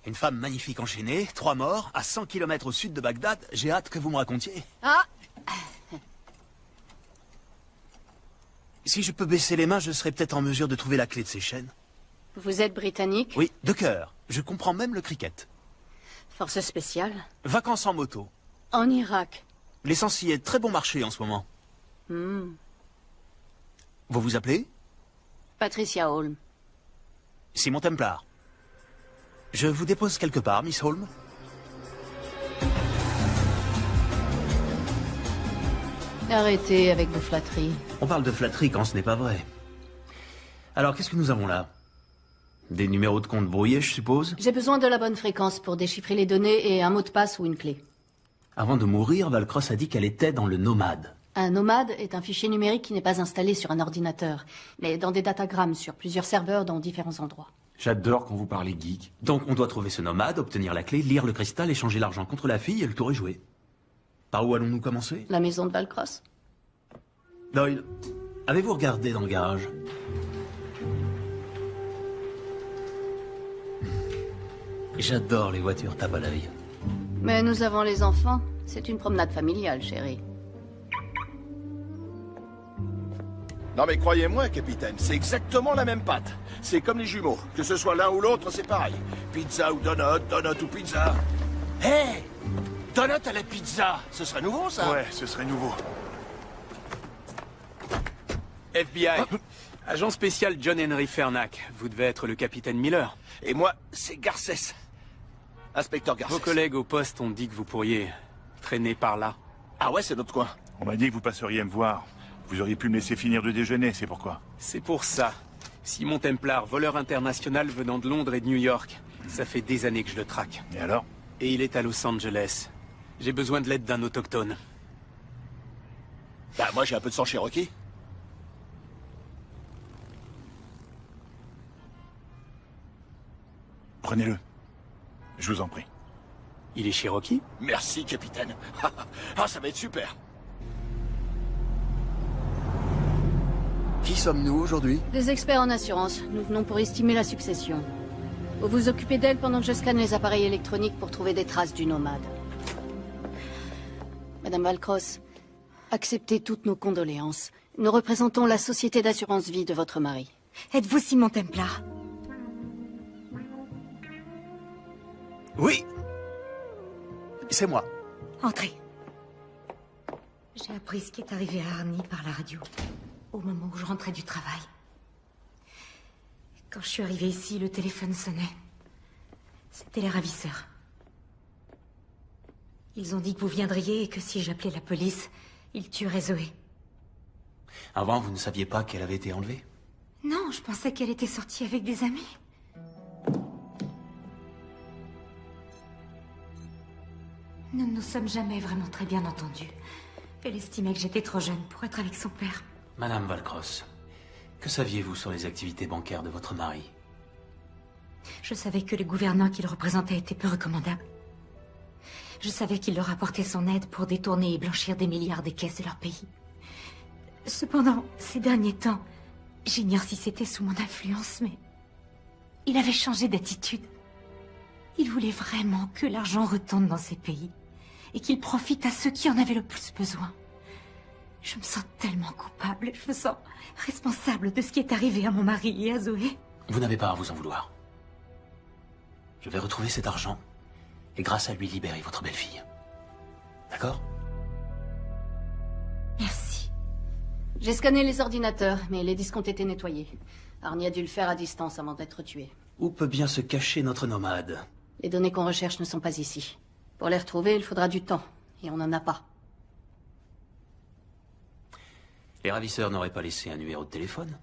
Une femme magnifique enchaînée, 3 morts, à 100 km au sud de Bagdad. J'ai hâte que vous me racontiez. Ah! Si je peux baisser les mains, je serai peut-être en mesure de trouver la clé de ces chaînes. Vous êtes britannique? Oui, de cœur. Je comprends même le cricket. Force spéciale? Vacances en moto. En Irak? L'essence y est très bon marché en ce moment. Vous vous appelez? Patricia Holm. Simon Templar. Je vous dépose quelque part, Miss Holm. Arrêtez avec vos flatteries. On parle de flatterie quand ce n'est pas vrai. Alors, qu'est-ce que nous avons là? Des numéros de compte brouillés, je suppose? J'ai besoin de la bonne fréquence pour déchiffrer les données et un mot de passe ou une clé. Avant de mourir, Valcross a dit qu'elle était dans le Nomade. Un nomade est un fichier numérique qui n'est pas installé sur un ordinateur, mais dans des datagrammes sur plusieurs serveurs dans différents endroits. J'adore quand vous parlez geek. Donc on doit trouver ce nomade, obtenir la clé, lire le cristal, échanger l'argent contre la fille et le tour est joué. Par où allons-nous commencer? La maison de Valcross. Doyle, avez-vous regardé dans le garage? J'adore les voitures tape à l'œil. Mais nous avons les enfants. C'est une promenade familiale, chérie. Non mais croyez-moi, capitaine, c'est exactement la même pâte. C'est comme les jumeaux. Que ce soit l'un ou l'autre, c'est pareil. Pizza ou donut, donut ou pizza. Hé hey, donut à la pizza, ce serait nouveau, ça? Ouais, ce serait nouveau. FBI. Agent spécial John Henry Fernac. Vous devez être le capitaine Miller. Et moi, c'est Garcès. Inspecteur Garcès. Vos collègues au poste ont dit que vous pourriez traîner par là. Ah ouais, c'est notre coin. On m'a dit que vous passeriez me voir. Vous auriez pu me laisser finir de déjeuner, c'est pourquoi. C'est pour ça. Simon Templar, voleur international venant de Londres et de New York. Ça fait des années que je le traque. Et alors? Et il est à Los Angeles. J'ai besoin de l'aide d'un autochtone. Bah moi j'ai un peu de sang Cherokee. Prenez-le. Je vous en prie. Il est Cherokee? Merci, capitaine. Ah, ça va être super. Qui sommes-nous aujourd'hui? Des experts en assurance. Nous venons pour estimer la succession. Vous vous occupez d'elle pendant que je scanne les appareils électroniques pour trouver des traces du nomade. Madame Valcross, acceptez toutes nos condoléances. Nous représentons la société d'assurance vie de votre mari. Êtes-vous Simon Templar? Oui. C'est moi. Entrez. J'ai appris ce qui est arrivé à Arnie par la radio, au moment où je rentrais du travail. Quand je suis arrivée ici, le téléphone sonnait. C'était les ravisseurs. Ils ont dit que vous viendriez et que si j'appelais la police, ils tueraient Zoé. Avant, vous ne saviez pas qu'elle avait été enlevée? Non, je pensais qu'elle était sortie avec des amis. Nous ne nous sommes jamais vraiment très bien entendus. Elle estimait que j'étais trop jeune pour être avec son père. Madame Valcross, que saviez-vous sur les activités bancaires de votre mari? Je savais que les gouvernants qu'il représentait étaient peu recommandables. Je savais qu'il leur apportait son aide pour détourner et blanchir des milliards des caisses de leur pays. Cependant, ces derniers temps, j'ignore si c'était sous mon influence, mais il avait changé d'attitude. Il voulait vraiment que l'argent retourne dans ces pays et qu'il profite à ceux qui en avaient le plus besoin. Je me sens tellement coupable, je me sens responsable de ce qui est arrivé à mon mari et à Zoé. Vous n'avez pas à vous en vouloir. Je vais retrouver cet argent et grâce à lui libérer votre belle-fille. D'accord? Merci. J'ai scanné les ordinateurs, mais les disques ont été nettoyés. Arnie a dû le faire à distance avant d'être tué. Où peut bien se cacher notre nomade? Les données qu'on recherche ne sont pas ici. Pour les retrouver, il faudra du temps, et on n'en a pas. Les ravisseurs n'auraient pas laissé un numéro de téléphone?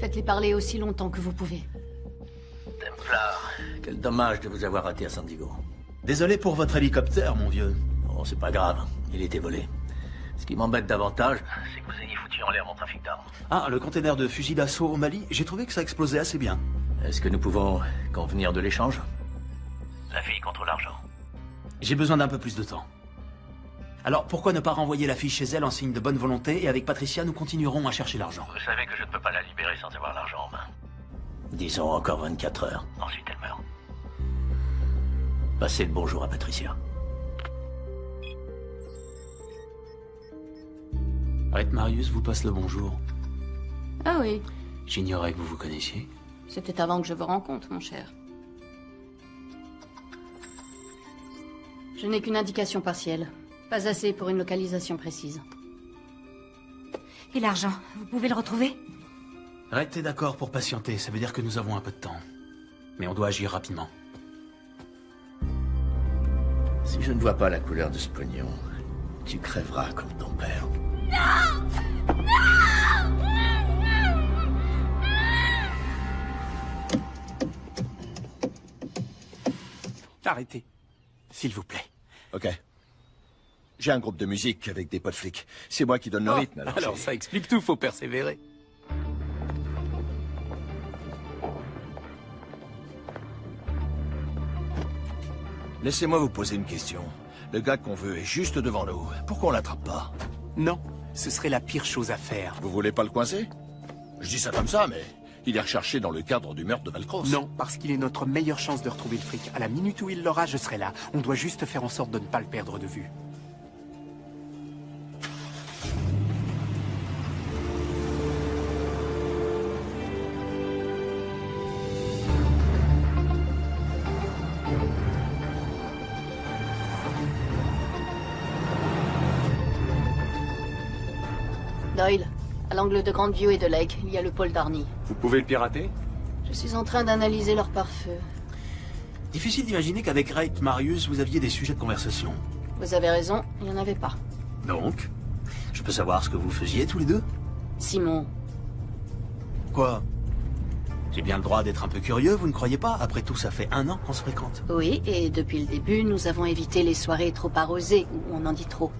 Faites-les parler aussi longtemps que vous pouvez. Templar, quel dommage de vous avoir raté à San Diego. Désolé pour votre hélicoptère, mon vieux. Oh, c'est pas grave, il était volé. Ce qui m'embête davantage, c'est que vous ayez foutu en l'air mon trafic d'armes. Ah, le conteneur de fusil d'assaut au Mali, j'ai trouvé que ça explosait assez bien. Est-ce que nous pouvons convenir de l'échange? La fille contre l'argent. J'ai besoin d'un peu plus de temps. Alors, pourquoi ne pas renvoyer la fille chez elle en signe de bonne volonté et avec Patricia, nous continuerons à chercher l'argent. Vous savez que je ne peux pas la libérer sans avoir l'argent en main. Disons encore 24 heures. Ensuite, elle meurt. Passez le bonjour à Patricia. Red Marius vous passe le bonjour. Ah oui. J'ignorais que vous vous connaissiez. C'était avant que je vous rencontre, mon cher. Je n'ai qu'une indication partielle. Pas assez pour une localisation précise. Et l'argent, vous pouvez le retrouver? Red, t'es d'accord pour patienter, ça veut dire que nous avons un peu de temps. Mais on doit agir rapidement. Si je ne vois pas la couleur de ce pognon, tu crèveras comme ton père. Non! Non! Arrêtez, s'il vous plaît. Ok. J'ai un groupe de musique avec des potes flics. C'est moi qui donne le rythme. Alors ça explique tout, faut persévérer. Laissez-moi vous poser une question. Le gars qu'on veut est juste devant nous. Pourquoi on l'attrape pas? Non, ce serait la pire chose à faire. Vous voulez pas le coincer? Je dis ça comme ça, mais il est recherché dans le cadre du meurtre de Valcross. Non, parce qu'il est notre meilleure chance de retrouver le fric. À la minute où il l'aura, je serai là. On doit juste faire en sorte de ne pas le perdre de vue. Doyle, à l'angle de Grandview et de Lake, il y a le pôle d'Arnie. Vous pouvez le pirater? Je suis en train d'analyser leur pare-feu. Difficile d'imaginer qu'avec Wright Marius, vous aviez des sujets de conversation. Vous avez raison, il n'y en avait pas. Donc, je peux savoir ce que vous faisiez tous les deux? Simon. Quoi? J'ai bien le droit d'être un peu curieux, vous ne croyez pas? Après tout, ça fait 1 an qu'on se fréquente. Oui, et depuis le début, nous avons évité les soirées trop arrosées, où on en dit trop.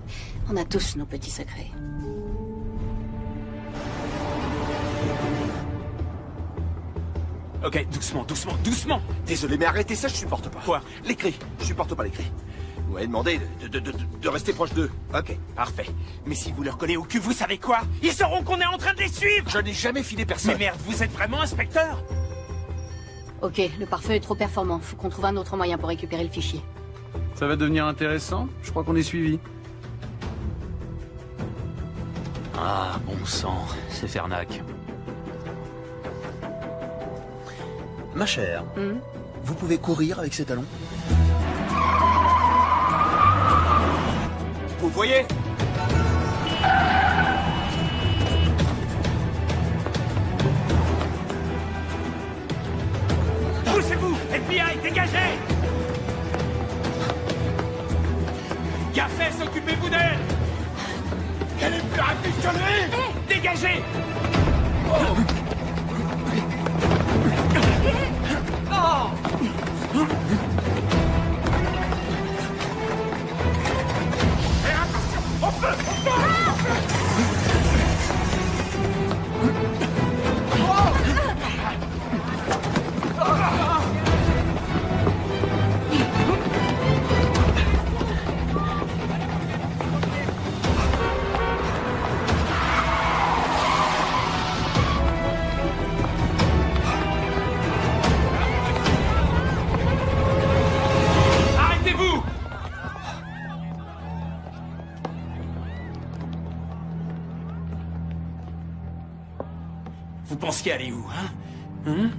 On a tous nos petits secrets. Ok, doucement, doucement, doucement. Désolé, mais arrêtez ça, je supporte pas. Quoi? Les cris, je supporte pas les cris. Vous m'avez demandé de rester proche d'eux. Ok. Parfait. Mais si vous leur collez au cul, vous savez quoi? Ils sauront qu'on est en train de les suivre! Je n'ai jamais filé personne. Mais merde, vous êtes vraiment inspecteur? Ok, le pare-feu est trop performant. Faut qu'on trouve un autre moyen pour récupérer le fichier. Ça va devenir intéressant. Je crois qu'on est suivi. Ah, bon sang, c'est Fernac. Ma chère, vous pouvez courir avec ces talons? Vous voyez? Poussez-vous! FBI, dégagez! Gaffes, occupez-vous d'elle! Elle est plus rapide que lui! Dégagez! Arrêtez-vous! Vous pensiez aller où, hein?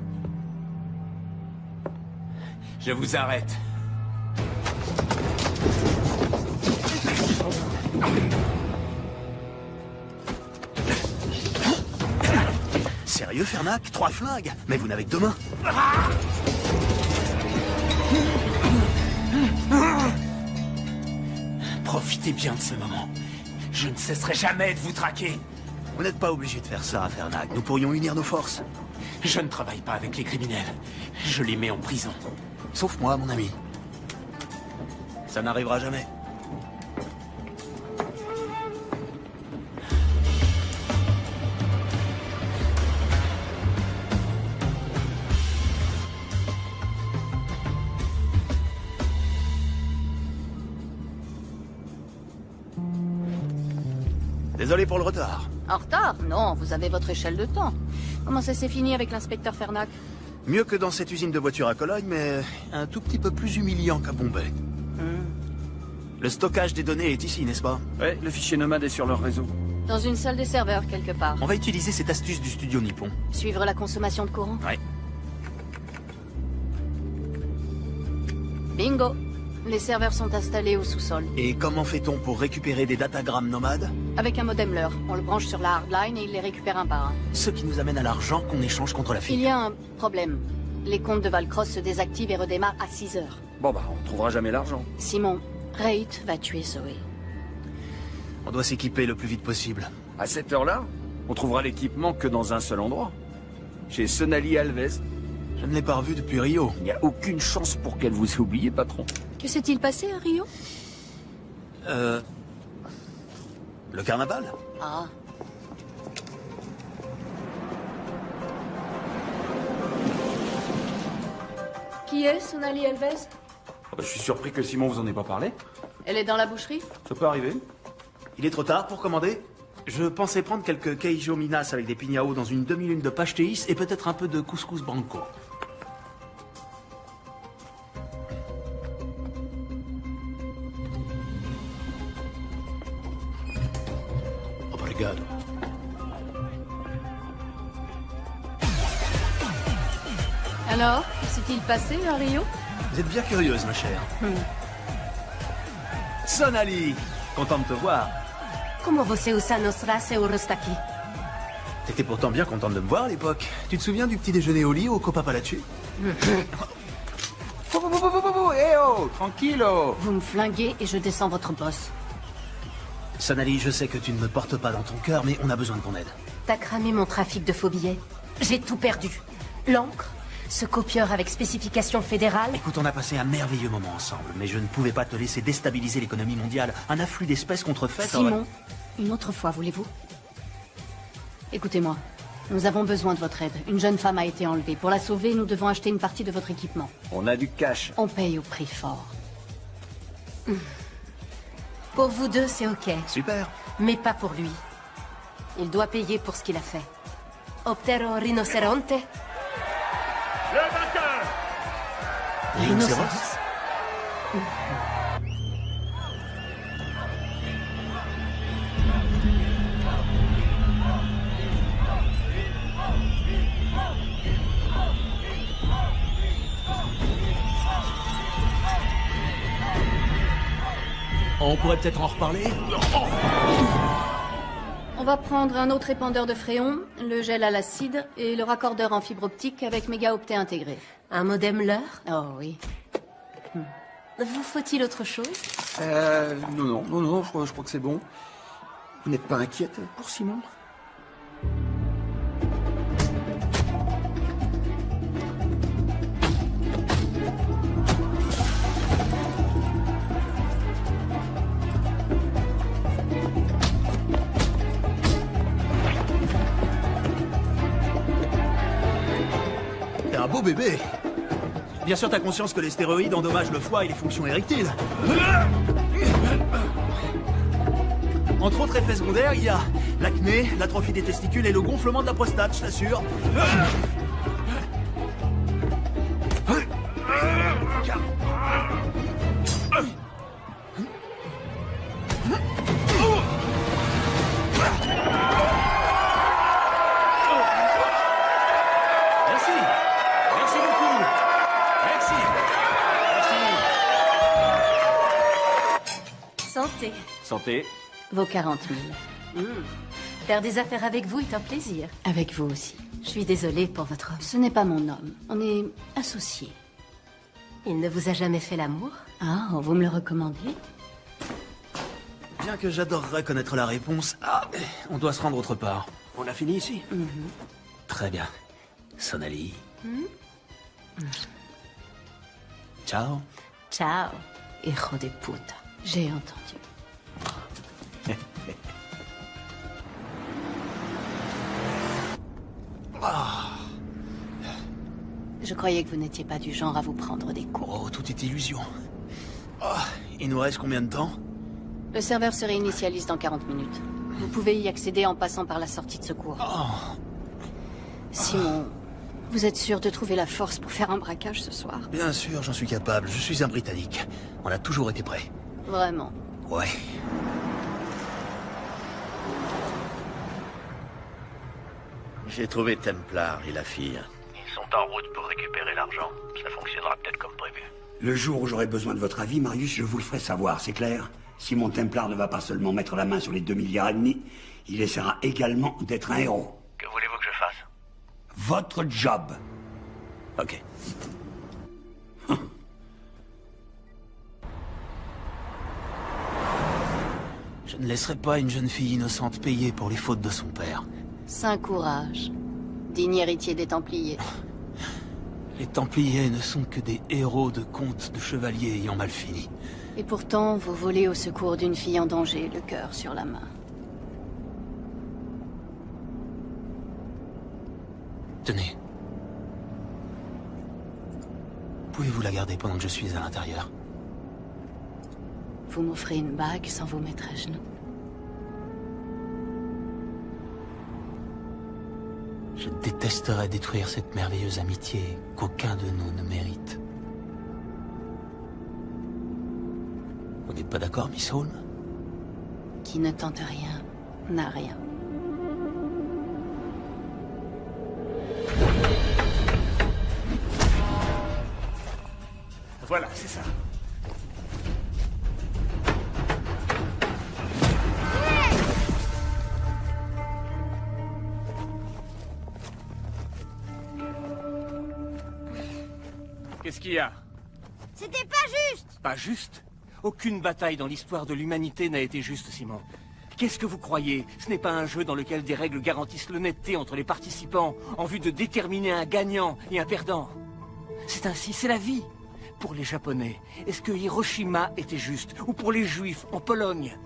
Je vous arrête. Sérieux, Fernac? 3 flingues? Mais vous n'avez que 2 mains. Profitez bien de ce moment. Je ne cesserai jamais de vous traquer. Vous n'êtes pas obligé de faire ça, Fernac. Nous pourrions unir nos forces. Je ne travaille pas avec les criminels. Je les mets en prison. Sauf moi, mon ami. Ça n'arrivera jamais. Désolé pour le retard. En retard? Non, vous avez votre échelle de temps. Comment ça s'est fini avec l'inspecteur Fernac? Mieux que dans cette usine de voitures à Cologne, mais un tout petit peu plus humiliant qu'à Bombay. Le stockage des données est ici, n'est-ce pas? Ouais, le fichier nomade est sur leur réseau. Dans une salle des serveurs, quelque part. On va utiliser cette astuce du studio nippon. Suivre la consommation de courant? Ouais. Bingo! Les serveurs sont installés au sous-sol. Et comment fait-on pour récupérer des datagrammes nomades? Avec un modem LER. On le branche sur la hardline et il les récupère un par un. Ce qui nous amène à l'argent qu'on échange contre la fille. Il y a un problème. Les comptes de Valcross se désactivent et redémarrent à 6 heures. Bon bah, on trouvera jamais l'argent. Simon, Wright va tuer Zoé. On doit s'équiper le plus vite possible. À cette heure-là, on trouvera l'équipement que dans un seul endroit. Chez Sonali Alves. Je ne l'ai pas revue depuis Rio. Il n'y a aucune chance pour qu'elle vous ait oublié, patron. Que s'est-il passé à Rio? Le carnaval? Ah. Qui est Sonali Alves? Je suis surpris que Simon vous en ait pas parlé. Elle est dans la boucherie? Ça peut arriver. Il est trop tard pour commander? Je pensais prendre quelques queijo minas avec des pignao dans une demi-lune de pastéis et peut-être un peu de couscous branco. Obrigado. Alors, que s'est-il passé à Rio? Vous êtes bien curieuse, ma chère. Sonali, content de te voir. Comment você usa nos races euros aqui? T'étais pourtant bien contente de me voir à l'époque. Tu te souviens du petit déjeuner au lit au Copa Palace? Tranquillo. Vous me flinguez et je descends votre boss. Sonali, je sais que tu ne me portes pas dans ton cœur, mais on a besoin de ton aide. T'as cramé mon trafic de faux billets. J'ai tout perdu. L'encre, ce copieur avec spécification fédérale. Écoute, on a passé un merveilleux moment ensemble, mais je ne pouvais pas te laisser déstabiliser l'économie mondiale. Un afflux d'espèces contrefaites... Simon, une autre fois, voulez-vous? Écoutez-moi, nous avons besoin de votre aide. Une jeune femme a été enlevée. Pour la sauver, nous devons acheter une partie de votre équipement. On a du cash. On paye au prix fort. Pour vous deux, c'est ok. Super. Mais pas pour lui. Il doit payer pour ce qu'il a fait. Optero rinoceronte. Le vainqueur! Rhinocéros. On pourrait peut-être en reparler. On va prendre un autre épandeur de fréon, le gel à l'acide et le raccordeur en fibre optique avec mégaoctet intégré. Un modem leurre? Oh oui. Vous faut-il autre chose? Non, je crois que c'est bon. Vous n'êtes pas inquiète pour Simon? T'es un beau bébé. Bien sûr, t'as conscience que les stéroïdes endommagent le foie et les fonctions érectiles. Entre autres effets secondaires, il y a l'acné, l'atrophie des testicules et le gonflement de la prostate, je t'assure. Merci. Merci beaucoup. Merci. Santé. Santé. Vos 40 000. Faire des affaires avec vous est un plaisir. Avec vous aussi. Je suis désolée pour votre homme. Ce n'est pas mon homme. On est associés. Il ne vous a jamais fait l'amour? Ah, vous me le recommandez? Bien que j'adorerais connaître la réponse, on doit se rendre autre part. On a fini ici? Très bien. Sonali. Ciao. Ciao, hijo de puta. J'ai entendu. Je croyais que vous n'étiez pas du genre à vous prendre des coups. Oh, tout est illusion. Il nous reste combien de temps? Le serveur se réinitialise dans 40 minutes. Vous pouvez y accéder en passant par la sortie de secours. Simon, vous êtes sûr de trouver la force pour faire un braquage ce soir? Bien sûr, j'en suis capable. Je suis un Britannique. On a toujours été prêts. Vraiment? Ouais. J'ai trouvé Templar et la fille. Ils sont en route pour récupérer l'argent. Ça fonctionnera peut-être comme prévu. Le jour où j'aurai besoin de votre avis, Marius, je vous le ferai savoir, c'est clair? Simon Templar ne va pas seulement mettre la main sur les 2,5 milliards, il essaiera également d'être un héros. Que voulez-vous que je fasse? Votre job. Ok. Je ne laisserai pas une jeune fille innocente payer pour les fautes de son père. Saint courage. Digne héritier des Templiers. Les Templiers ne sont que des héros de contes de chevaliers ayant mal fini. Et pourtant, vous volez au secours d'une fille en danger, le cœur sur la main. Tenez. Pouvez-vous la garder pendant que je suis à l'intérieur? vous m'offrez une bague sans vous mettre à genoux. Je détesterais détruire cette merveilleuse amitié qu'aucun de nous ne mérite. Vous n'êtes pas d'accord, Miss Holmes? Qui ne tente rien, n'a rien. Voilà, c'est ça. Qu'est-ce qu'il y a? C'était pas juste! Pas juste? Aucune bataille dans l'histoire de l'humanité n'a été juste, Simon. Qu'est-ce que vous croyez? Ce n'est pas un jeu dans lequel des règles garantissent l'honnêteté entre les participants en vue de déterminer un gagnant et un perdant. C'est ainsi, c'est la vie. Pour les Japonais, est-ce que Hiroshima était juste? Ou pour les Juifs, en Pologne?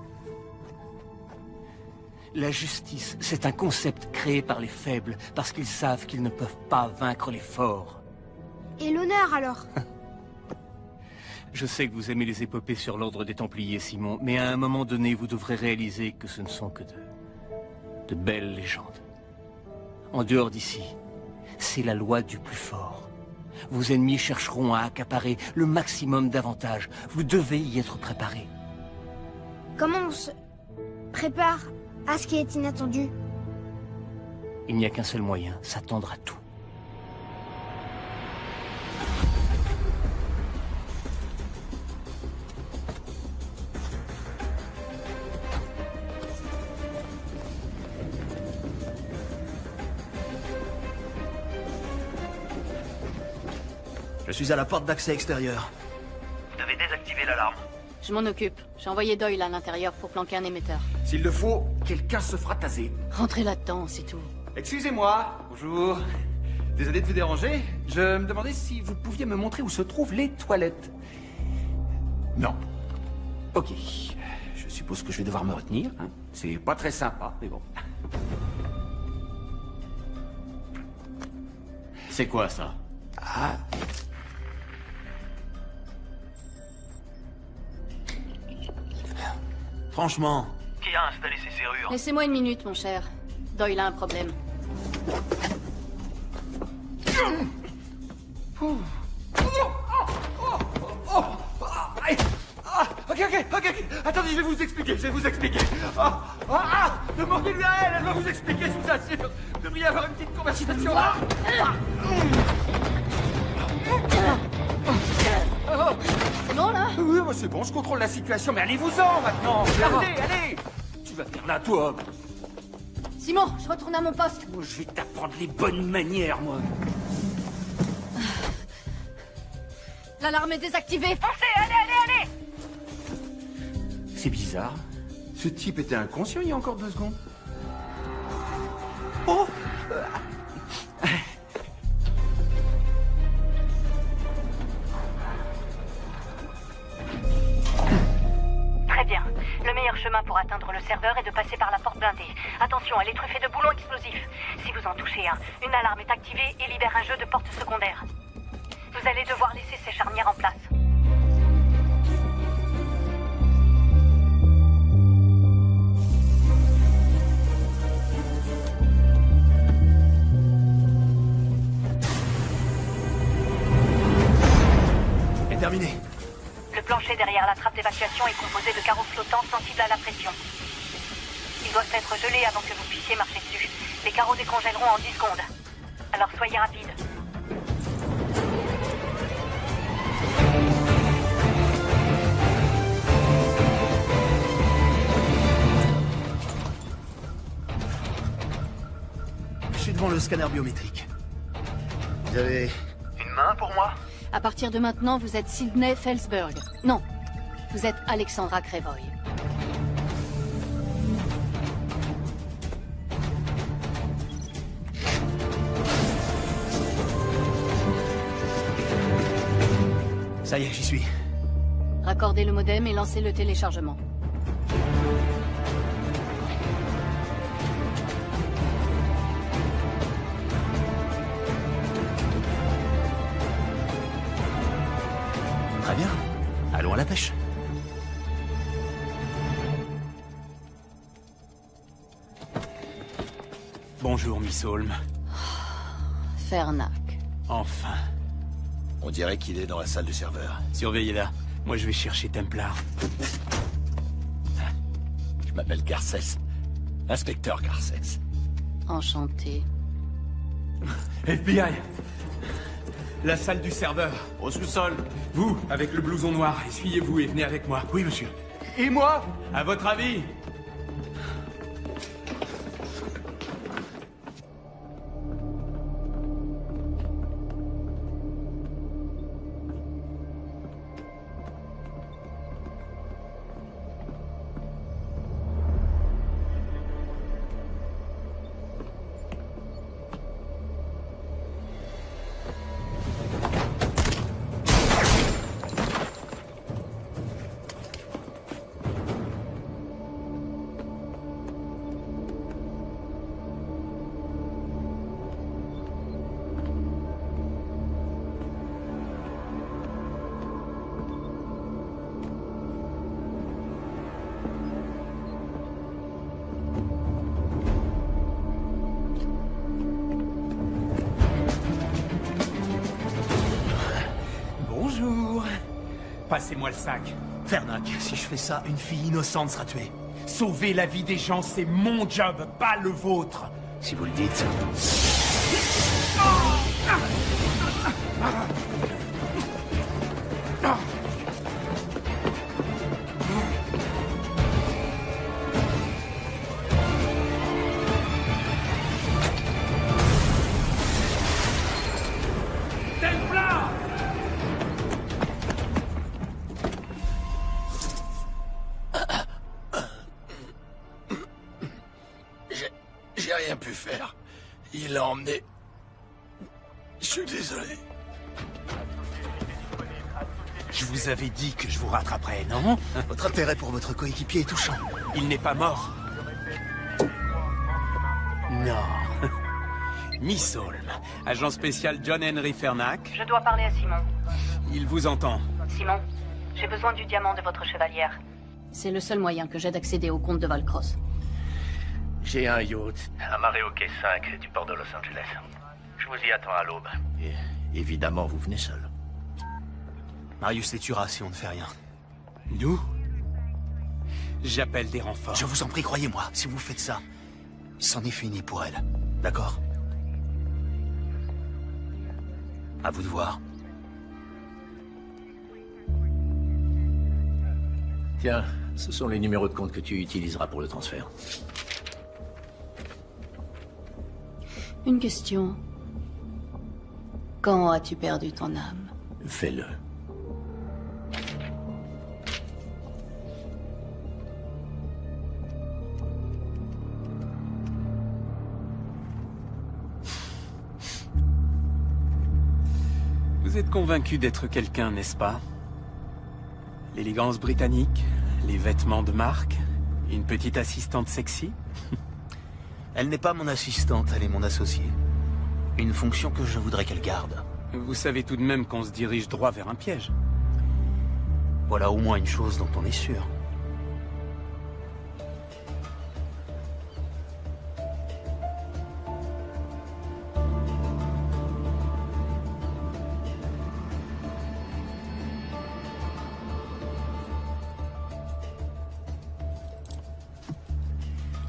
La justice, c'est un concept créé par les faibles, parce qu'ils savent qu'ils ne peuvent pas vaincre les forts. Et l'honneur, alors? Je sais que vous aimez les épopées sur l'ordre des Templiers, Simon, mais à un moment donné, vous devrez réaliser que ce ne sont que de belles légendes. En dehors d'ici, c'est la loi du plus fort. Vos ennemis chercheront à accaparer le maximum d'avantages. Vous devez y être préparé. Comment on se prépare à ce qui est inattendu? Il n'y a qu'un seul moyen, s'attendre à tout. Je suis à la porte d'accès extérieur. Vous devez désactiver l'alarme. Je m'en occupe. J'ai envoyé Doyle à l'intérieur pour planquer un émetteur. S'il le faut, quelqu'un se fera taser. Rentrez là-dedans, c'est tout. Excusez-moi. Bonjour. Désolé de vous déranger. Je me demandais si vous pouviez me montrer où se trouvent les toilettes. Non. Ok. Je suppose que je vais devoir me retenir. Hein. C'est pas très sympa, mais bon. C'est quoi ça? Ah. Franchement. Qui a installé ces serrures? Laissez-moi une minute, mon cher. Doyle a un problème. Ok. Attendez, je vais vous expliquer, demandez-lui à elle va vous expliquer, je vous assure. Vous devriez avoir une petite conversation. C'est bon, là? Oui, bah c'est bon, je contrôle la situation, mais allez-vous-en, maintenant. Allez. Tu vas faire là, toi. Simon, je retourne à mon poste. Oh, je vais t'apprendre les bonnes manières, moi. L'alarme est désactivée. Foncez, allez! C'est bizarre. Ce type était inconscient il y a encore 2 secondes. Oh! Très bien. Le meilleur chemin pour atteindre le serveur est de passer par la porte blindée. Attention, elle est truffée de boulons explosifs. Si vous en touchez un, une alarme est activée et libère un jeu de porte secondaire. Vous allez devoir laisser ces charnières en place. Est terminé. Le plancher derrière la trappe d'évacuation est composé de carreaux flottants sensibles à la pression. Ils doivent être gelés avant que vous puissiez marcher dessus. Les carreaux décongèleront en 10 secondes. Alors soyez rapide. Je suis devant le scanner biométrique. Vous avez... Une main pour moi? À partir de maintenant, vous êtes Sydney Felsberg. Non, vous êtes Alexandra Crevoy. Ça y est, j'y suis. Raccordez le modem et lancez le téléchargement. Très bien. Allons à la pêche. Bonjour, Miss Holm. Fernac. Enfin. On dirait qu'il est dans la salle du serveur. Surveillez-la. Moi, je vais chercher Templar. Je m'appelle Garcès. Inspecteur Garcès. Enchanté. FBI! La salle du serveur. Au sous-sol. Vous, avec le blouson noir, essuyez-vous et venez avec moi. Oui, monsieur. Et moi? À votre avis? Bonjour. Passez-moi le sac. Fernac, si je fais ça, une fille innocente sera tuée. Sauver la vie des gens, c'est mon job, pas le vôtre. Si vous le dites. J'ai rien pu faire. Il l'a emmené. Je suis désolé. Je vous avais dit que je vous rattraperais, non? Votre intérêt pour votre coéquipier est touchant. Il n'est pas mort. Non. Miss Holm, agent spécial John Henry Fernac. Je dois parler à Simon. Il vous entend. Simon, j'ai besoin du diamant de votre chevalière. C'est le seul moyen que j'ai d'accéder au compte de Valcross. J'ai un yacht. Amarré au quai 5 du port de Los Angeles. Je vous y attends à l'aube. Et évidemment, vous venez seul. Marius les tuera si on ne fait rien. Nous? J'appelle des renforts. Je vous en prie, croyez-moi, si vous faites ça, c'en est fini pour elle. D'accord? À vous de voir. Tiens, ce sont les numéros de compte que tu utiliseras pour le transfert. Une question. Quand as-tu perdu ton âme? Fais-le. Vous êtes convaincu d'être quelqu'un, n'est-ce pas? L'élégance britannique, les vêtements de marque, une petite assistante sexy? Elle n'est pas mon assistante, elle est mon associée. Une fonction que je voudrais qu'elle garde. Vous savez tout de même qu'on se dirige droit vers un piège. Voilà au moins une chose dont on est sûr.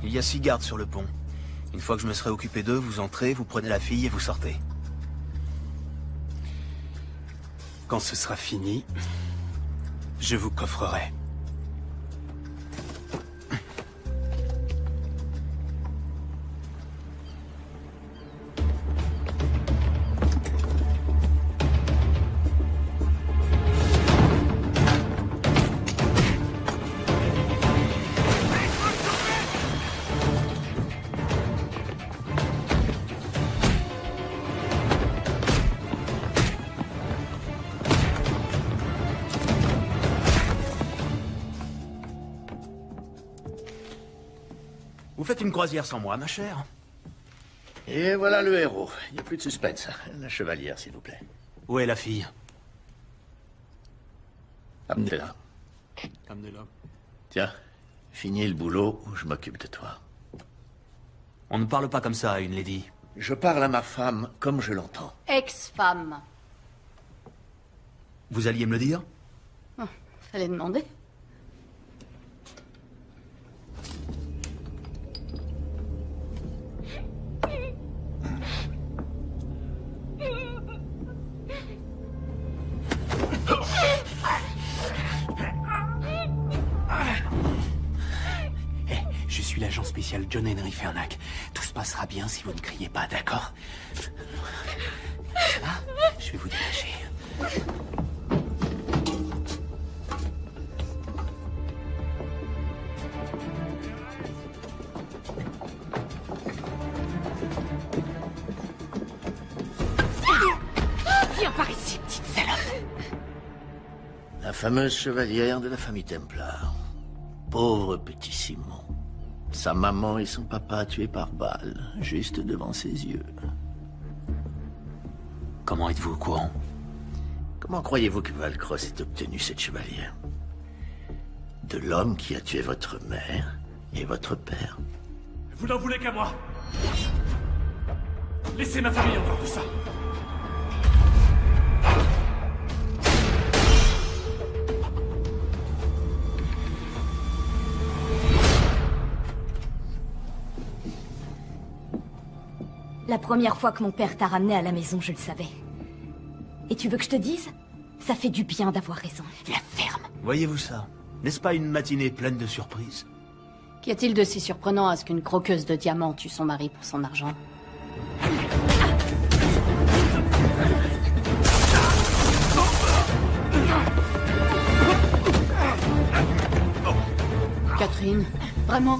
Il y a 6 gardes sur le pont. Une fois que je me serai occupé d'eux, vous entrez, vous prenez la fille et vous sortez. Quand ce sera fini, je vous coffrerai. Vous faites une croisière sans moi, ma chère? Et voilà le héros. Il n'y a plus de suspense. La chevalière, s'il vous plaît. Où est la fille? Amenez-la. Amenez-la. Tiens, finis le boulot ou je m'occupe de toi. On ne parle pas comme ça à une lady. Je parle à ma femme comme je l'entends. Ex-femme. Vous alliez me le dire? Oh, fallait demander. Je suis l'agent spécial John Henry Fernac. Tout se passera bien si vous ne criez pas, d'accord? Ça va? Je vais vous dégager. Viens par ici, petite salope. La fameuse chevalière de la famille Templar. Pauvre petit Simon. Sa maman et son papa tués par balle, juste devant ses yeux. Comment êtes-vous au courant? Comment croyez-vous que Valcross ait obtenu cette chevalière? De l'homme qui a tué votre mère et votre père. Vous n'en voulez qu'à moi. Laissez ma famille en dehors de ça. La première fois que mon père t'a ramené à la maison, je le savais. Et tu veux que je te dise? Ça fait du bien d'avoir raison. La ferme. Voyez-vous ça? N'est-ce pas une matinée pleine de surprises? Qu'y a-t-il de si surprenant à ce qu'une croqueuse de diamants tue son mari pour son argent? Catherine, vraiment?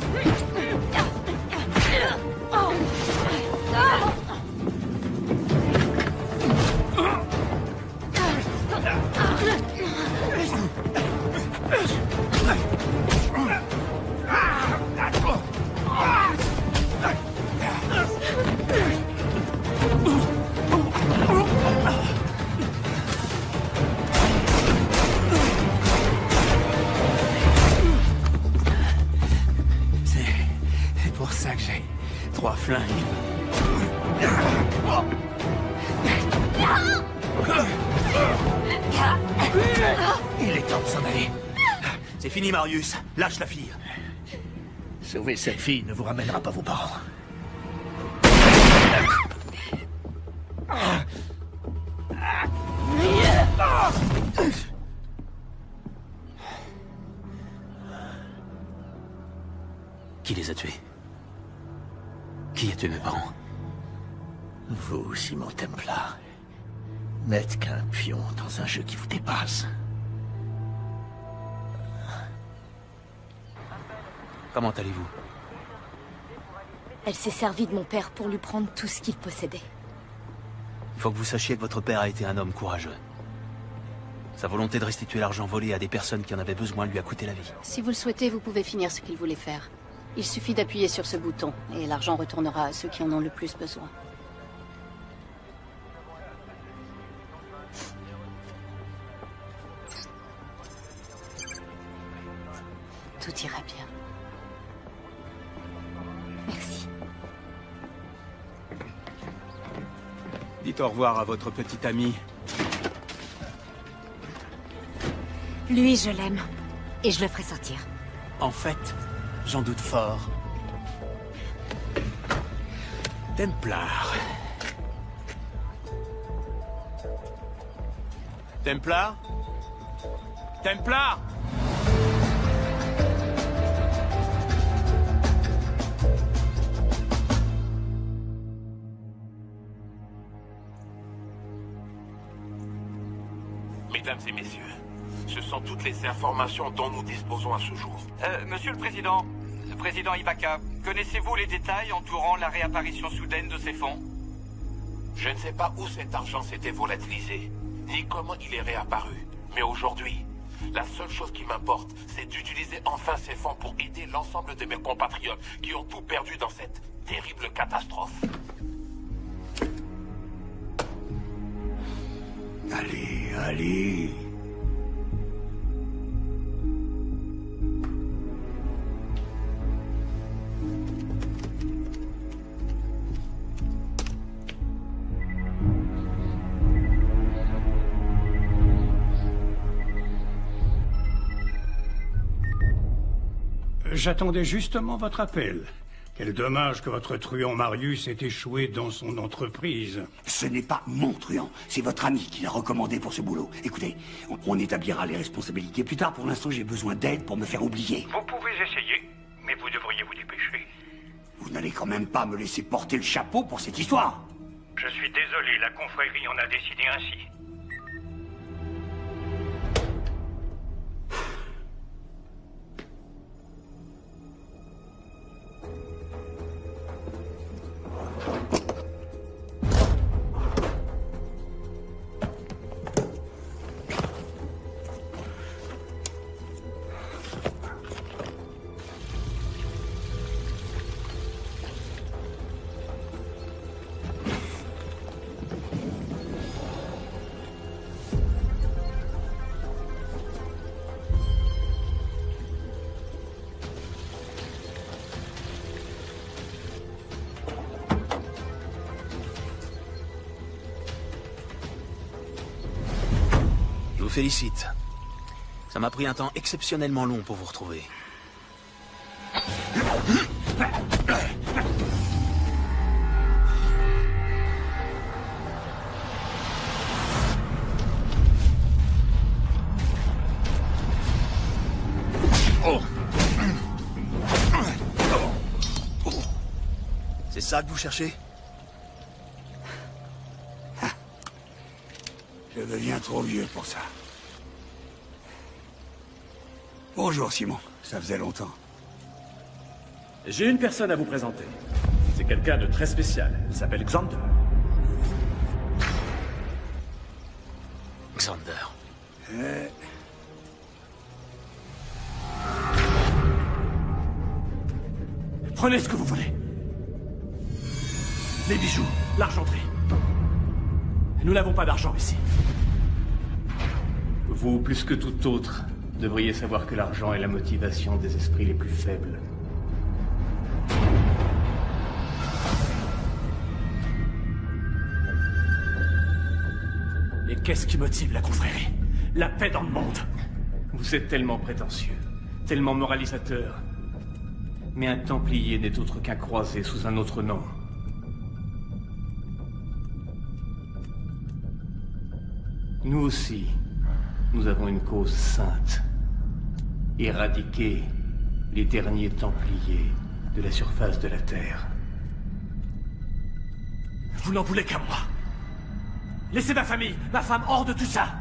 C'est pour ça que j'ai 3 flingues. Il est temps de s'en aller. C'est fini, Marius. Lâche la fille. Sauver cette fille ne vous ramènera pas vos parents. Qui les a tués? Qui a tué mes parents? Vous, Simon Templar, n'êtes qu'un pion dans un jeu qui vous dépasse. Comment allez-vous? Elle s'est servie de mon père pour lui prendre tout ce qu'il possédait. Il faut que vous sachiez que votre père a été un homme courageux. Sa volonté de restituer l'argent volé à des personnes qui en avaient besoin lui a coûté la vie. Si vous le souhaitez, vous pouvez finir ce qu'il voulait faire. Il suffit d'appuyer sur ce bouton, et l'argent retournera à ceux qui en ont le plus besoin. Tout ira bien. Merci. Dites au revoir à votre petit ami. Lui, je l'aime. Et je le ferai sortir. En fait, j'en doute fort. Templar. Templar? Templar? Mesdames et messieurs, ce sont toutes les informations dont nous disposons à ce jour. Monsieur le Président Ibaka, connaissez-vous les détails entourant la réapparition soudaine de ces fonds? Je ne sais pas où cet argent s'était volatilisé, ni comment il est réapparu. Mais aujourd'hui, la seule chose qui m'importe, c'est d'utiliser enfin ces fonds pour aider l'ensemble de mes compatriotes qui ont tout perdu dans cette terrible catastrophe. Allez, allez. J'attendais justement votre appel. Quel dommage que votre truand Marius ait échoué dans son entreprise. Ce n'est pas mon truand, c'est votre ami qui l'a recommandé pour ce boulot. Écoutez, on établira les responsabilités plus tard. Pour l'instant, j'ai besoin d'aide pour me faire oublier. Vous pouvez essayer, mais vous devriez vous dépêcher. Vous n'allez quand même pas me laisser porter le chapeau pour cette histoire. Je suis désolé, la confrérie en a décidé ainsi. Je vous félicite. Ça m'a pris un temps exceptionnellement long pour vous retrouver. C'est ça que vous cherchez? Je deviens trop vieux pour ça. Bonjour, Simon. Ça faisait longtemps. J'ai une personne à vous présenter. C'est quelqu'un de très spécial. Il s'appelle Xander. Xander. Prenez ce que vous voulez. Les bijoux, l'argenterie. Nous n'avons pas d'argent ici. Vous, plus que tout autre, devriez savoir que l'argent est la motivation des esprits les plus faibles. Et qu'est-ce qui motive la confrérie? La paix dans le monde. Vous êtes tellement prétentieux, tellement moralisateur. Mais un Templier n'est autre qu'un croisé sous un autre nom. Nous aussi, nous avons une cause sainte. Éradiquer les derniers Templiers de la surface de la Terre. Vous n'en voulez qu'à moi. Laissez ma famille, ma femme hors de tout ça.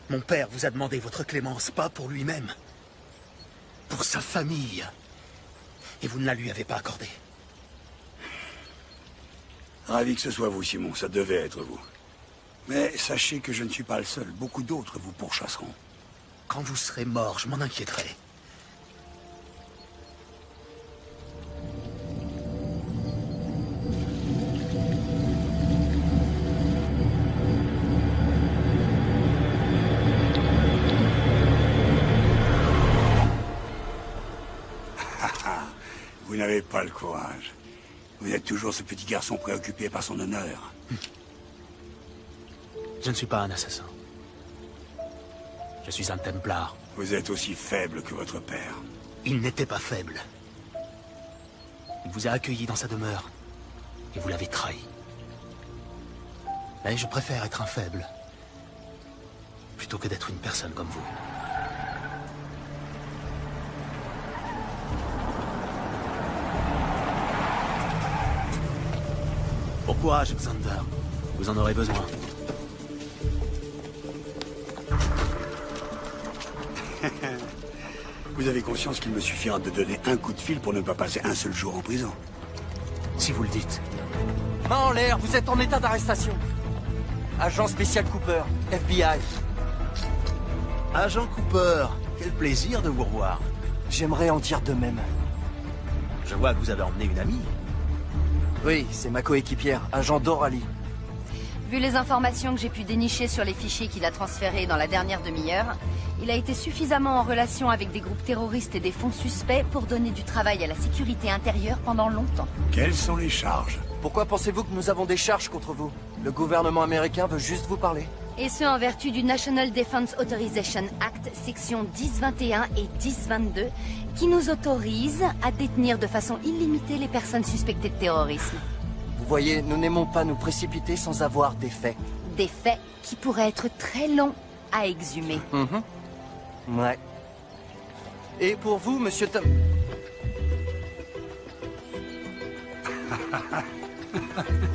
Mon père vous a demandé votre clémence, pas pour lui-même. Pour sa famille. Et vous ne la lui avez pas accordée. Ravi que ce soit vous, Simon. Ça devait être vous. Mais sachez que je ne suis pas le seul. Beaucoup d'autres vous pourchasseront. Quand vous serez mort, je m'en inquiéterai. Vous n'avez pas le courage. Vous êtes toujours ce petit garçon préoccupé par son honneur. Je ne suis pas un assassin. Je suis un Templar. Vous êtes aussi faible que votre père. Il n'était pas faible. Il vous a accueilli dans sa demeure. Et vous l'avez trahi. Mais je préfère être un faible. Plutôt que d'être une personne comme vous. Bon courage, Xander. Vous en aurez besoin. Vous avez conscience qu'il me suffira de donner un coup de fil pour ne pas passer un seul jour en prison. Si vous le dites. Main en l'air, vous êtes en état d'arrestation. Agent spécial Cooper, FBI. Agent Cooper, quel plaisir de vous revoir. J'aimerais en dire de même. Je vois que vous avez emmené une amie. Oui, c'est ma coéquipière, agent Doralie. Vu les informations que j'ai pu dénicher sur les fichiers qu'il a transférés dans la dernière demi-heure, il a été suffisamment en relation avec des groupes terroristes et des fonds suspects pour donner du travail à la sécurité intérieure pendant longtemps. Quelles sont les charges? Pourquoi pensez-vous que nous avons des charges contre vous? Le gouvernement américain veut juste vous parler. Et ce en vertu du National Defense Authorization Act, section 1021 et 1022, qui nous autorise à détenir de façon illimitée les personnes suspectées de terrorisme. Vous voyez, nous n'aimons pas nous précipiter sans avoir des faits. Des faits qui pourraient être très longs à exhumer. Ouais. Et pour vous, monsieur Tom...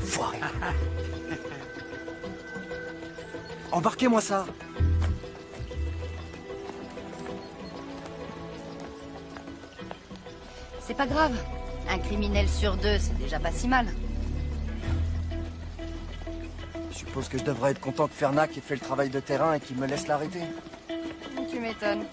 Foiré. Embarquez-moi ça. C'est pas grave. Un criminel sur deux, c'est déjà pas si mal. Je suppose que je devrais être content que Fernac ait fait le travail de terrain et qu'il me laisse l'arrêter. Tu m'étonnes.